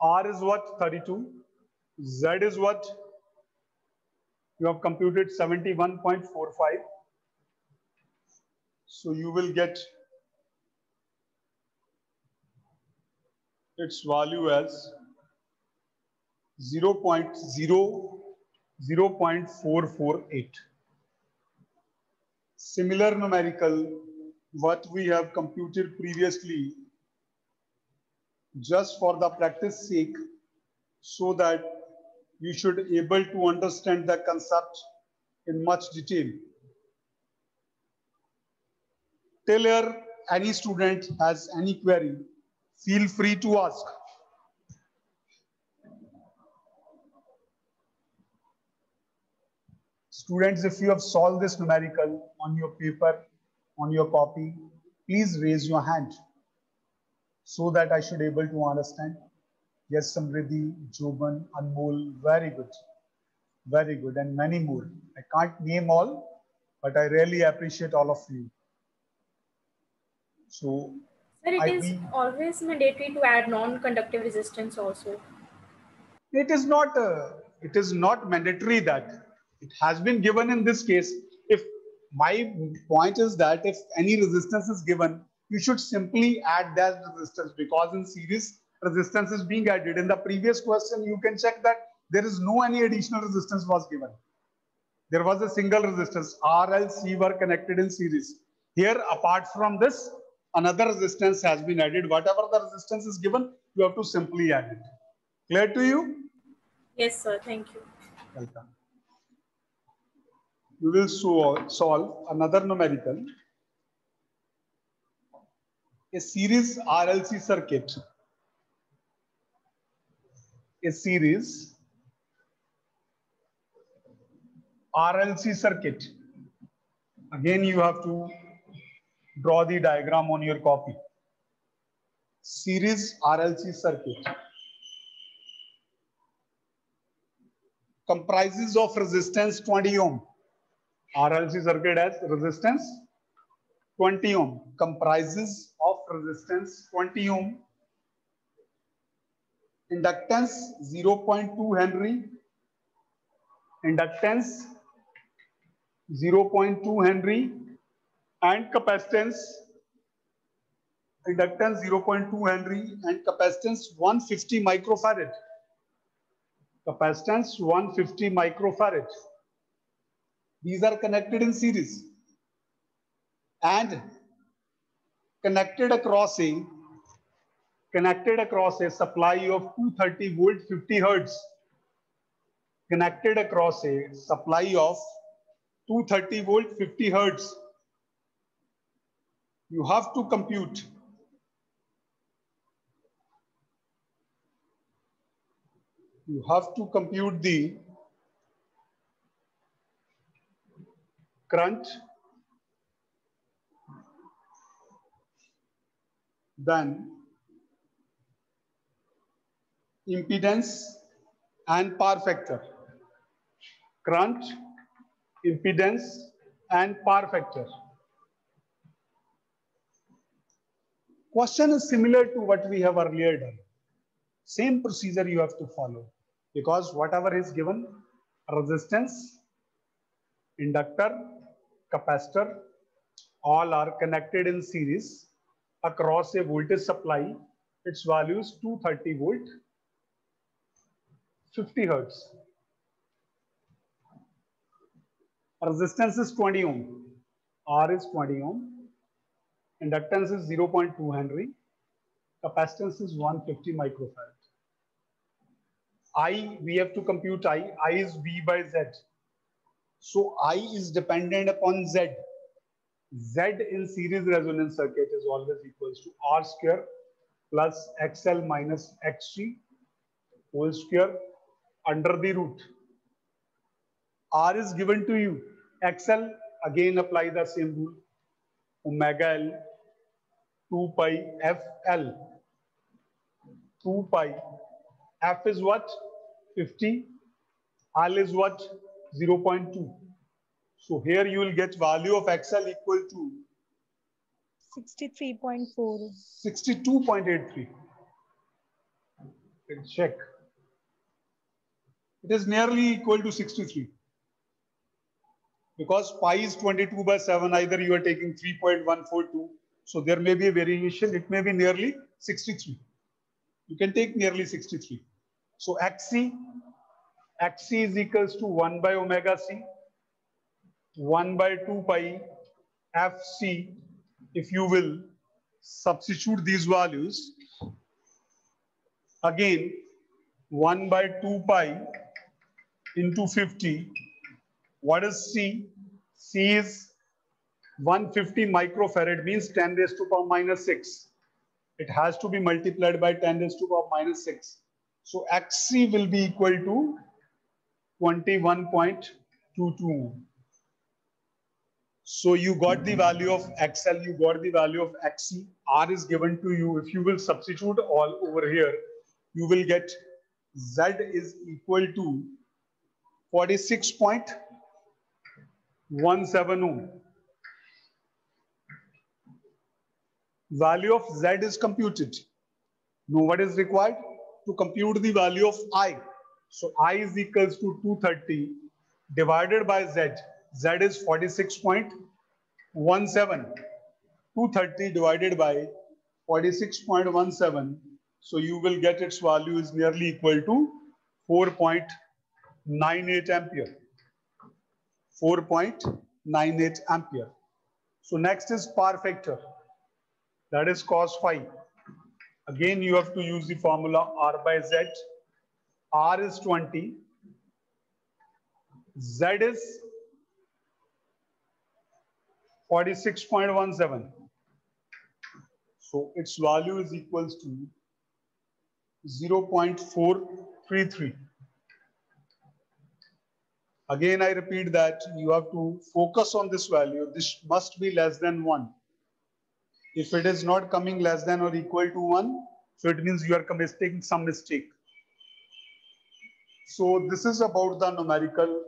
R is what? 32. Z is what? You have computed 71.45. So you will get its value as 0.448. Similar numerical, what we have computed previously, just for the practice sake, so that you should be able to understand the concept in much detail. Till here, any student has any query, feel free to ask. Students, if you have solved this numerical on your paper, on your copy, please raise your hand so that I should be able to understand. Yes, Samriddhi, Joban, Anmol, very good, and many more. I can't name all, but I really appreciate all of you. So, sir, it is always mandatory to add non-conductive resistance also. It is not mandatory that it has been given in this case. If my point is that if any resistance is given, you should simply add that resistance, because in series resistance is being added. In the previous question, you can check that there is no any additional resistance was given. There was a single resistance. R, L, C were connected in series. Here, apart from this, another resistance has been added. Whatever the resistance is given, you have to simply add it. Clear to you? Yes, sir. Thank you. Welcome. We will solve another numerical. A series RLC circuit. A series RLC circuit. Again, you have to draw the diagram on your copy. Series RLC circuit comprises of resistance 20 ohm. RLC circuit has resistance 20 ohm. Comprises of resistance 20 ohm. Inductance 0.2 Henry. Inductance 0.2 Henry. And capacitance. Inductance 0.2 Henry and capacitance 150 microfarad. Capacitance 150 microfarad. These are connected in series. and connected across a supply of 230 volt 50 hertz. Connected across a supply of 230 volt 50 hertz. You have to compute the current, then impedance and power factor. Current, impedance and power factor. Question is similar to what we have earlier done. Same procedure you have to follow, because whatever is given, resistance, inductor, capacitor, all are connected in series across a voltage supply. Its value is 230 volt 50 hertz. Resistance is 20 ohm, R is 20 ohm, inductance is 0.2 Henry, capacitance is 150 microfarad. I, we have to compute I is V by Z. So I is dependent upon Z. Z in series resonance circuit is always equals to R square plus XL minus XG whole square under the root. R is given to you. XL, again apply the same rule. Omega L 2 pi FL. 2 pi. F is what? 50. L is what? 0.2. So here you will get value of XL equal to 63.4. 62.83. Let's check. It is nearly equal to 63. Because pi is 22 by 7, either you are taking 3.142. So there may be a variation. It may be nearly 63. You can take nearly 63. So XC is equals to 1 by omega C, 1 by 2 pi FC. If you will substitute these values, again 1 by 2 pi into 50. What is C? C is 150 microfarad, means 10 raised to power minus 6. It has to be multiplied by 10 raised to power minus 6. So XC will be equal to 21.22. So you got the value of XL, you got the value of XC. R is given to you. If you will substitute all over here, you will get Z is equal to 46.17 ohm. Value of Z is computed. Now what is required? To compute the value of I. So I is equals to 230 divided by Z. Z is 46.17. 230 divided by 46.17. So you will get its value is nearly equal to 4.98 ampere. 4.98 ampere. So next is power factor. That is cos phi. Again, you have to use the formula R by Z. R is 20. Z is 46.17. So its value is equals to 0.433. Again, I repeat that you have to focus on this value. This must be less than 1. If it is not coming less than or equal to 1, so it means you are making some mistake. So this is about the numerical.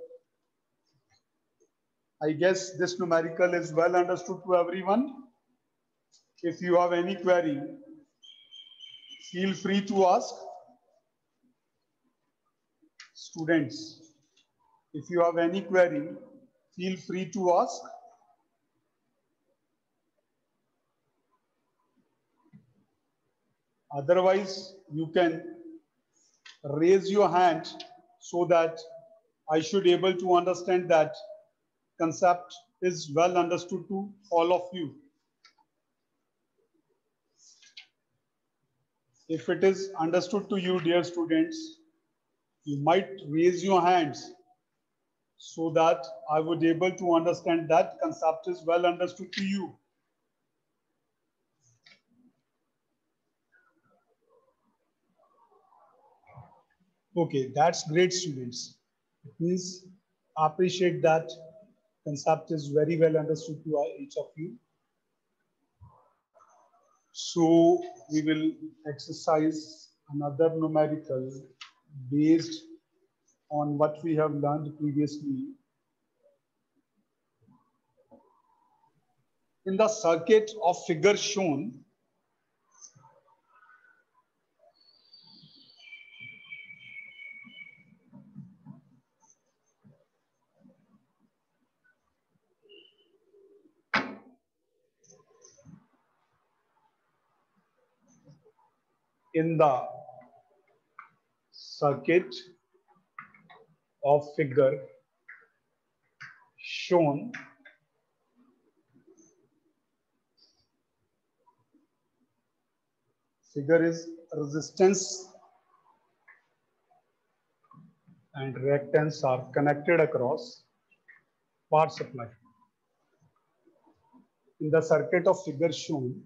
I guess this numerical is well understood to everyone. If you have any query, feel free to ask. Students, if you have any query, feel free to ask. Otherwise, you can raise your hand so that I should able to understand that concept is well understood to all of you? If it is understood to you, dear students, you might raise your hands so that I would be able to understand that concept is well understood to you. Okay, that's great, students. It means I appreciate that concept is very well understood to each of you. So we will exercise another numerical based on what we have learned previously. In the circuit of figure shown, in the circuit of figure shown, figure is resistance and reactance are connected across power supply. In the circuit of figure shown,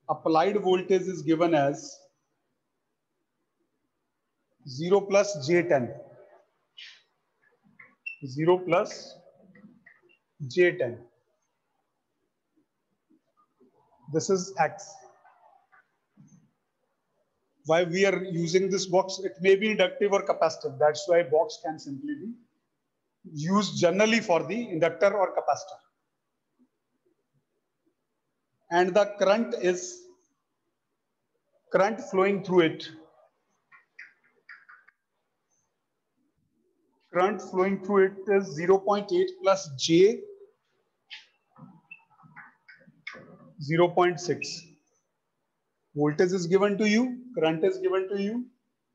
applied voltage is given as 0 plus J10. 0 plus J10. This is X. Why we are using this box? It may be inductive or capacitive. That's why box can simply be used generally for the inductor or capacitor. And the current is current flowing through it. Current flowing through it is 0.8 plus J 0.6. Voltage is given to you, current is given to you.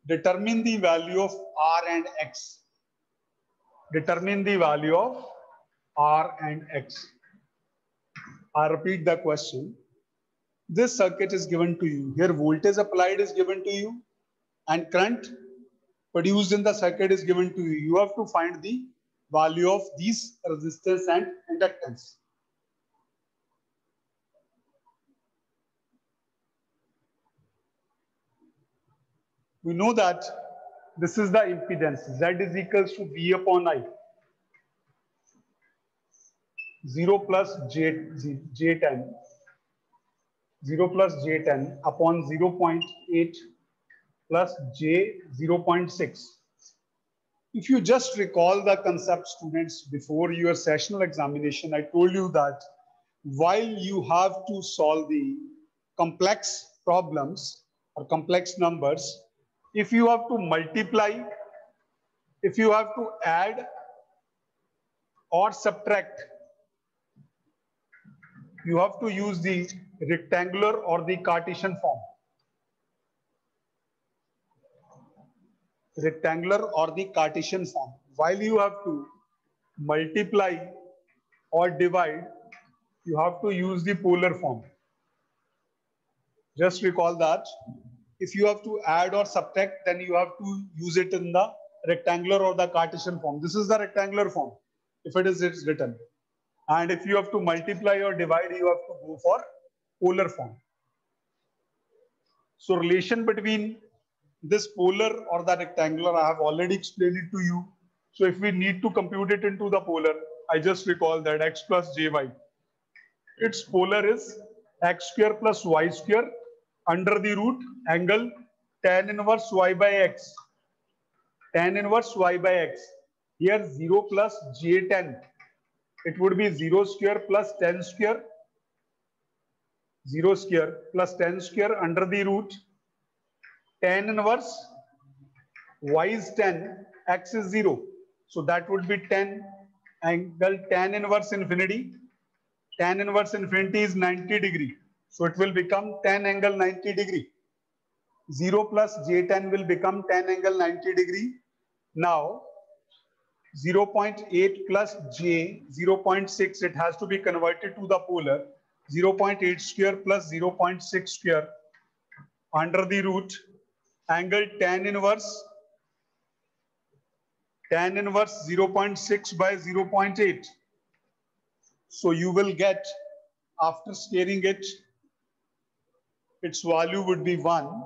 Determine the value of R and X. Determine the value of R and X. I repeat the question. This circuit is given to you. Here voltage applied is given to you and current produced in the circuit is given to you. You have to find the value of these resistance and inductance. We know that this is the impedance. Z is equals to V upon I. 0 plus J10. 0 plus J10 upon 0.8 plus J 0.6. If you just recall the concept, students, before your sessional examination, I told you that while you have to solve the complex problems or complex numbers, if you have to multiply, if you have to add or subtract, you have to use the rectangular or the Cartesian form. Rectangular or the Cartesian form. While you have to multiply or divide, you have to use the polar form. Just recall that. If you have to add or subtract, then you have to use it in the rectangular or the Cartesian form. This is the rectangular form, if it is written. And if you have to multiply or divide, you have to go for polar form. So relation between this polar or the rectangular, I have already explained it to you. So if we need to compute it into the polar, I just recall that x plus jy. Its polar is x square plus y square under the root angle tan inverse y by x. Tan inverse y by x. Here 0 plus J10. It would be 0 square plus 10 square. 0 square plus 10 square under the root tan inverse y is 10, x is 0. So that would be 10 angle tan inverse infinity. Tan inverse infinity is 90 degree. So it will become tan angle 90 degree. 0 plus J10 will become tan angle 90 degree. Now 0.8 plus j 0.6, it has to be converted to the polar. 0.8 square plus 0.6 square under the root angle tan inverse 0.6 by 0.8. So you will get, after squaring it, its value would be 1.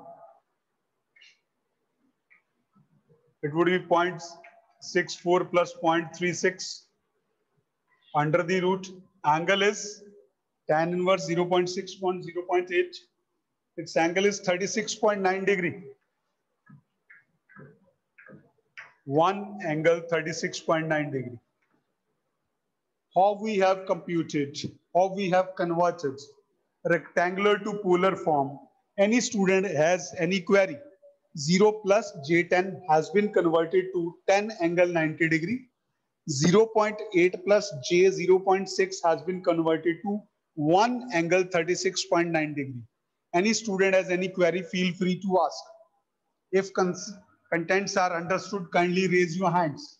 It would be 0.64 plus 0.36 under the root. Angle is tan inverse 0.6 on 0.8. Its angle is 36.9 degree. 1 angle 36.9 degree. How we have computed, how we have converted rectangular to polar form. Any student has any query. 0 plus j10 has been converted to 10 angle 90 degree. 0.8 plus j 0.6 has been converted to 1 angle 36.9 degree. Any student has any query, feel free to ask. If contents are understood, kindly raise your hands.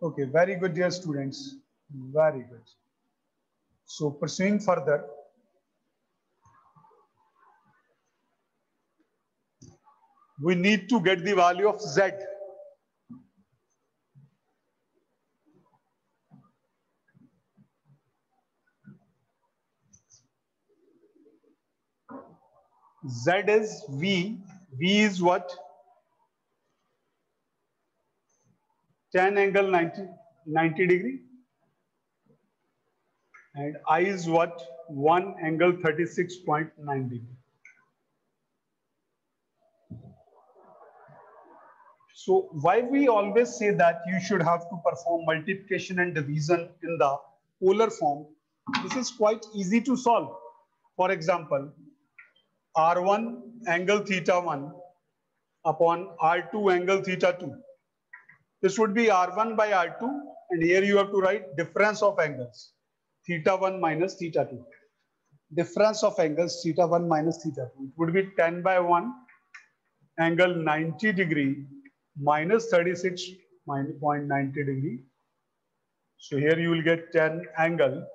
Okay, very good, dear students. Very good. So pursuing further, we need to get the value of z. Z is V. V is what? 10 angle 90 degree. And I is what? 1 angle 36.9 degree. So why we always say that you should have to perform multiplication and division in the polar form? This is quite easy to solve. For example, R1 angle theta 1 upon R2 angle theta 2. This would be R1 by R2, and here you have to write difference of angles, theta 1 minus theta 2. Difference of angles, theta 1 minus theta 2. It would be 10 by 1 angle 90 degree minus 36.90 degree. So here you will get 10 angle.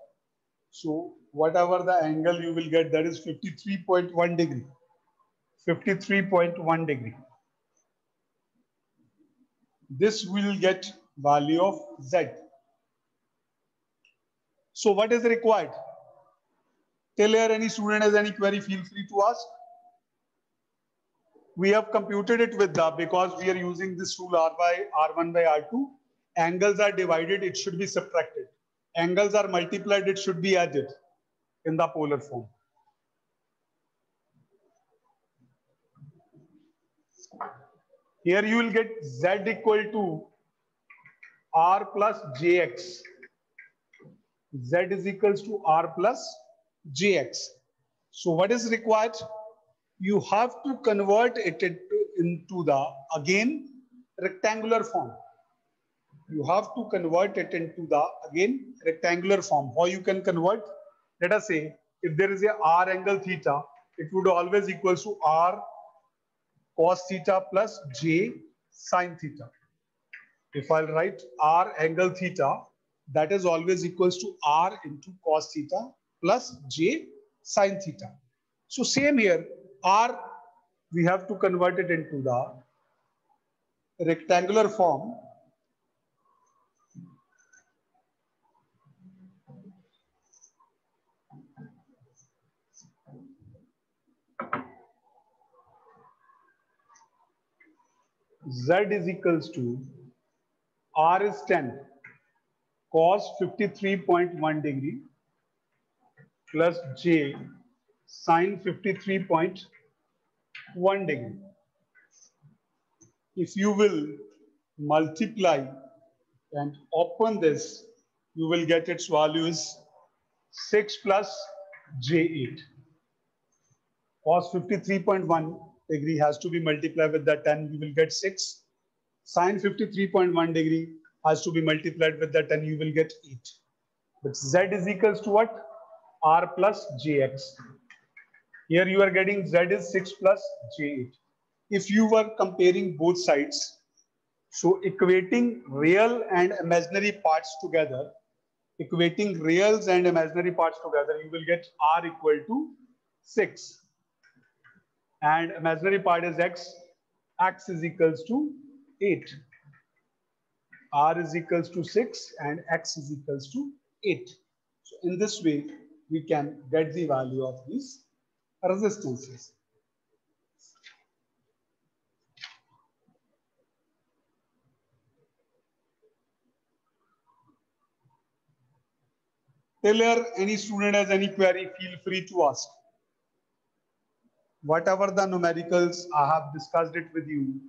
So whatever the angle you will get, that is 53.1 degree. 53.1 degree. This will get value of z. So what is required? Till here any student has any query, feel free to ask. We have computed it with the, because we are using this rule R1 by R2. Angles are divided, it should be subtracted. Angles are multiplied, it should be added in the polar form. Here you will get z equal to r plus jx. Z is equals to r plus jx. So what is required? You have to convert it into the, again, rectangular form. You have to convert it into the, again, rectangular form. How you can convert? Let us say, if there is a r angle theta, it would always equals to r cos theta plus j sin theta. If I'll write r angle theta, that is always equals to r into cos theta plus j sin theta. So same here, r, we have to convert it into the rectangular form. Z is equals to r is 10 cos 53.1 degree plus j sin 53.1 degree. If you will multiply and open this, you will get its value is 6 plus j8. Cos 53.1 degree has to be multiplied with the 10, you will get 6. Sin 53.1 degree has to be multiplied with the 10, you will get 8. But z is equals to what? R plus jx. Here you are getting Z is 6 plus J8. If you were comparing both sides, so equating real and imaginary parts together, equating reals and imaginary parts together, you will get R equal to 6. And imaginary part is X. X is equals to 8. R is equals to 6 and X is equals to 8. So in this way, we can get the value of these resistances. Till here, any student has any query, feel free to ask. Whatever the numericals, I have discussed it with you.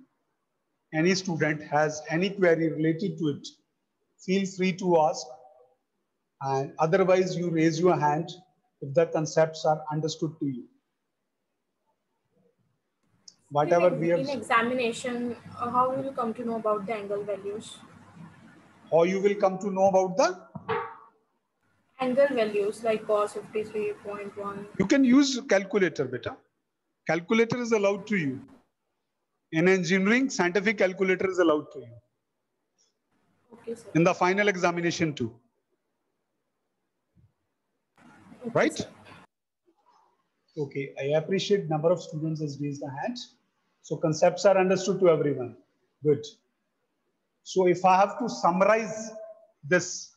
Any student has any query related to it, feel free to ask. And otherwise, you raise your hand if the concepts are understood to you. Whatever we have. In examination, how will you come to know about the angle values? How you will come to know about the Angle values like cos 53.1. You can use calculator, beta. Calculator is allowed to you. In engineering, scientific calculator is allowed to you. Okay, sir. In the final examination too. Okay, Right? sir. Okay, I appreciate number of students has raised the hand. So concepts are understood to everyone. Good. So if I have to summarize this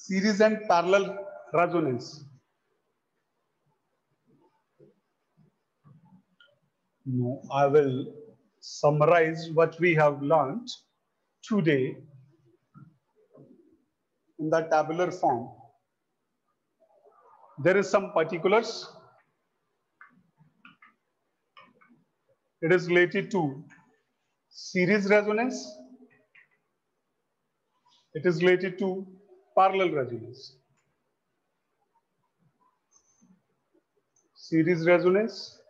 series and parallel resonance. No, I will summarize what we have learned today in the tabular form. There is some particulars. It is related to series resonance. It is related to parallel resonance. Series resonance,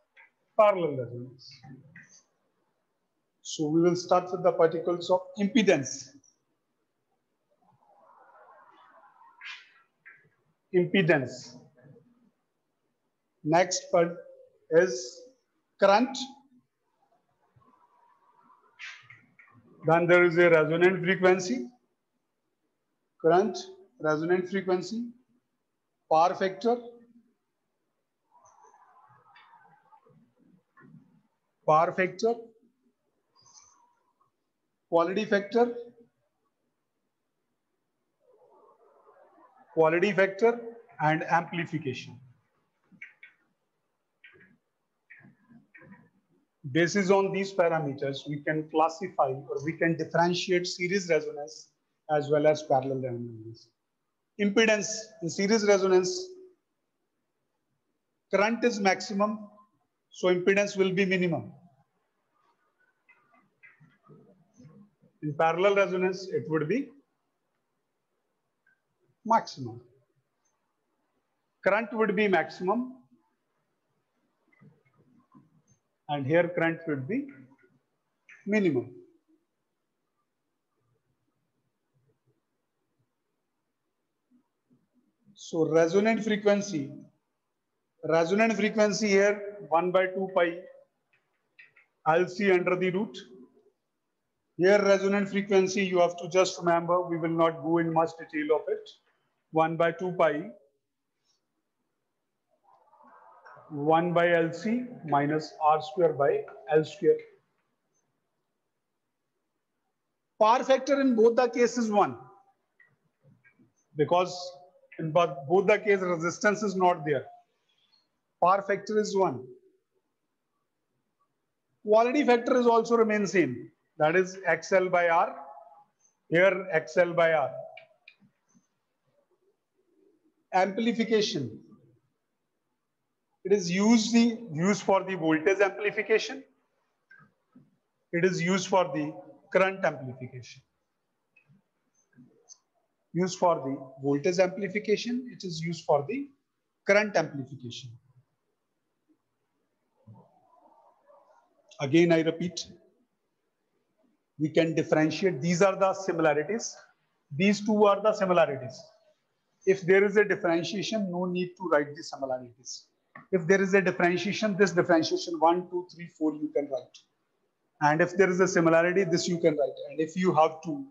parallel resonance. So we will start with the particles of impedance. Impedance. Next part is current. Then there is a resonant frequency. Current, resonant frequency, power factor, quality factor, and amplification. Based on these parameters, we can classify or we can differentiate series resonance as well as parallel resonance. Impedance in series resonance, current is maximum, so impedance will be minimum. In parallel resonance, it would be maximum. Current would be maximum, and here current would be minimum. So resonant frequency here 1 by 2 pi LC under the root. Here resonant frequency, you have to just remember, we will not go in much detail of it. 1 by 2 pi 1 by LC minus R square by L square. Power factor in both the cases 1, because in both the case resistance is not there. Power factor is 1. Quality factor is also remain same. That is XL by R. Here XL by R. Amplification. It is used for the voltage amplification. It is used for the current amplification. Used for the voltage amplification. It is used for the current amplification. Again, I repeat, we can differentiate. These are the similarities. These two are the similarities. If there is a differentiation, no need to write the similarities. If there is a differentiation, this differentiation 1, 2, 3, 4 you can write. And if there is a similarity, this you can write. And if you have to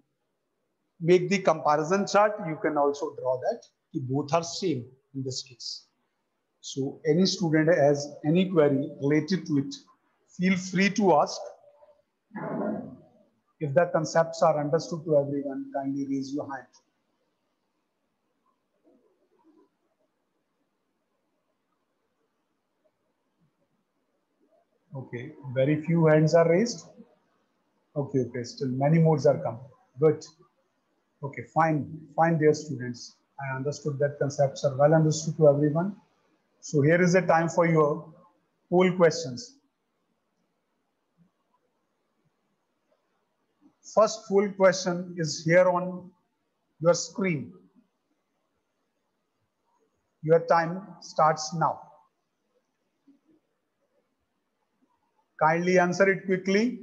make the comparison chart, you can also draw that. Both are same in this case. So any student has any query related to it, feel free to ask. If the concepts are understood to everyone, kindly raise your hand. Okay, very few hands are raised. Okay, okay, still many more are coming. Good. Okay, fine, dear students. I understood that concepts are well understood to everyone. So here is the time for your poll questions. First full question is here on your screen. Your time starts now. Kindly answer it quickly.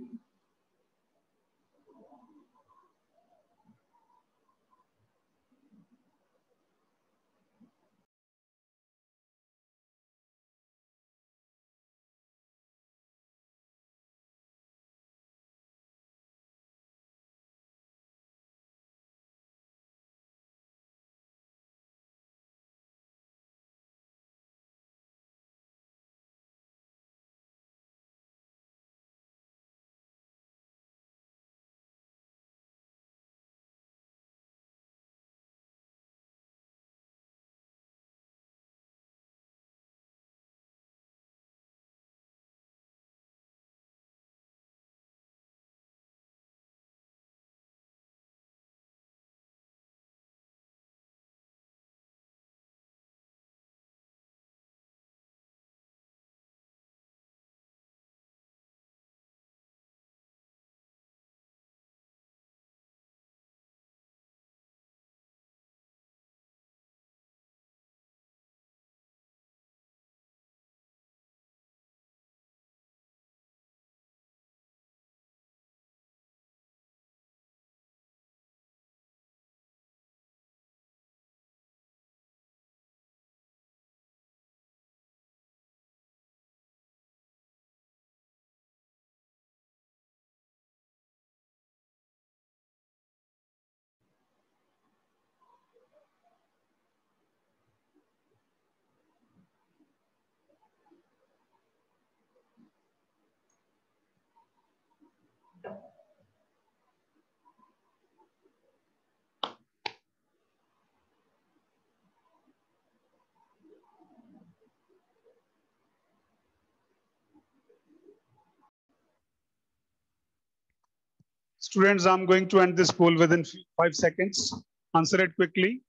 Students, I'm going to end this poll within 5 seconds. Answer it quickly.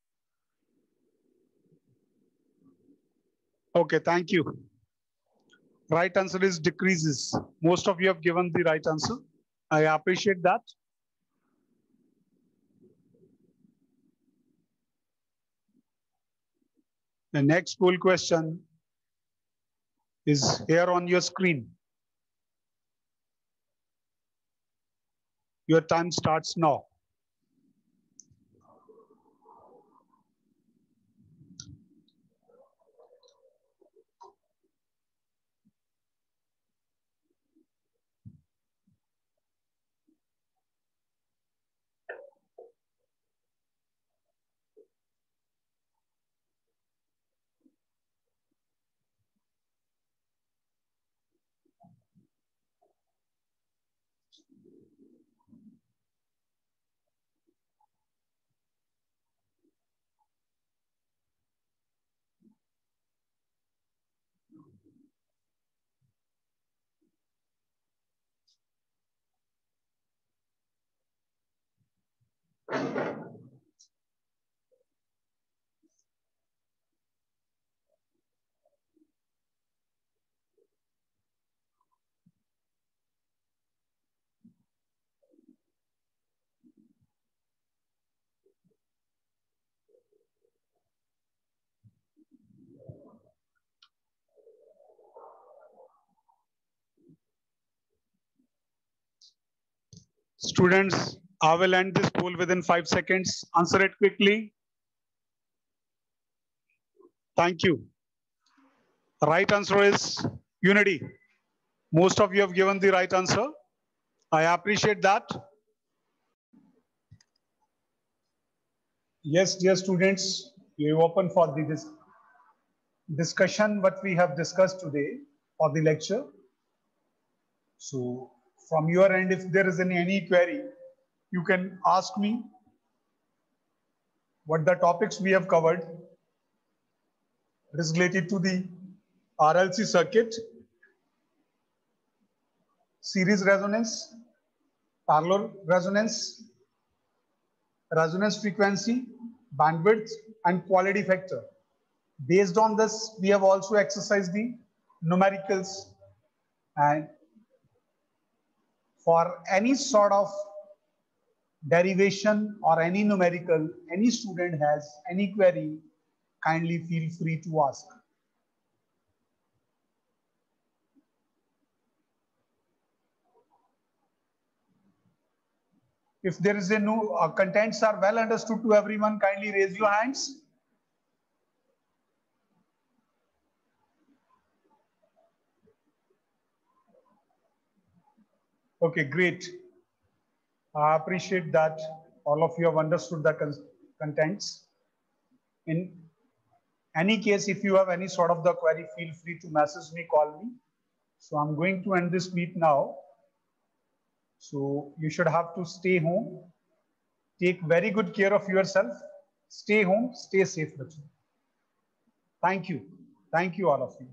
Okay, thank you. Right answer is decreases. Most of you have given the right answer. I appreciate that. The next poll question is here on your screen. Your time starts now. Students, I will end this poll within 5 seconds. Answer it quickly. Thank you. Right answer is unity. Most of you have given the right answer. I appreciate that. Yes, dear students, you open for the discussion what we have discussed today for the lecture. So from your end, if there is any query, you can ask me what the topics we have covered. It is related to the RLC circuit, series resonance, parallel resonance, resonance frequency, bandwidth, and quality factor. Based on this, we have also exercised the numericals, and for any sort of derivation or any numerical, any student has any query, kindly feel free to ask. If there is a no contents are well understood to everyone, kindly raise your hands. Okay, great. I appreciate that all of you have understood the contents. In any case, if you have any sort of the query, feel free to message me, call me. So I'm going to end this meet now. So you should have to stay home. Take very good care of yourself. Stay home, stay safe. Thank you. Thank you, all of you.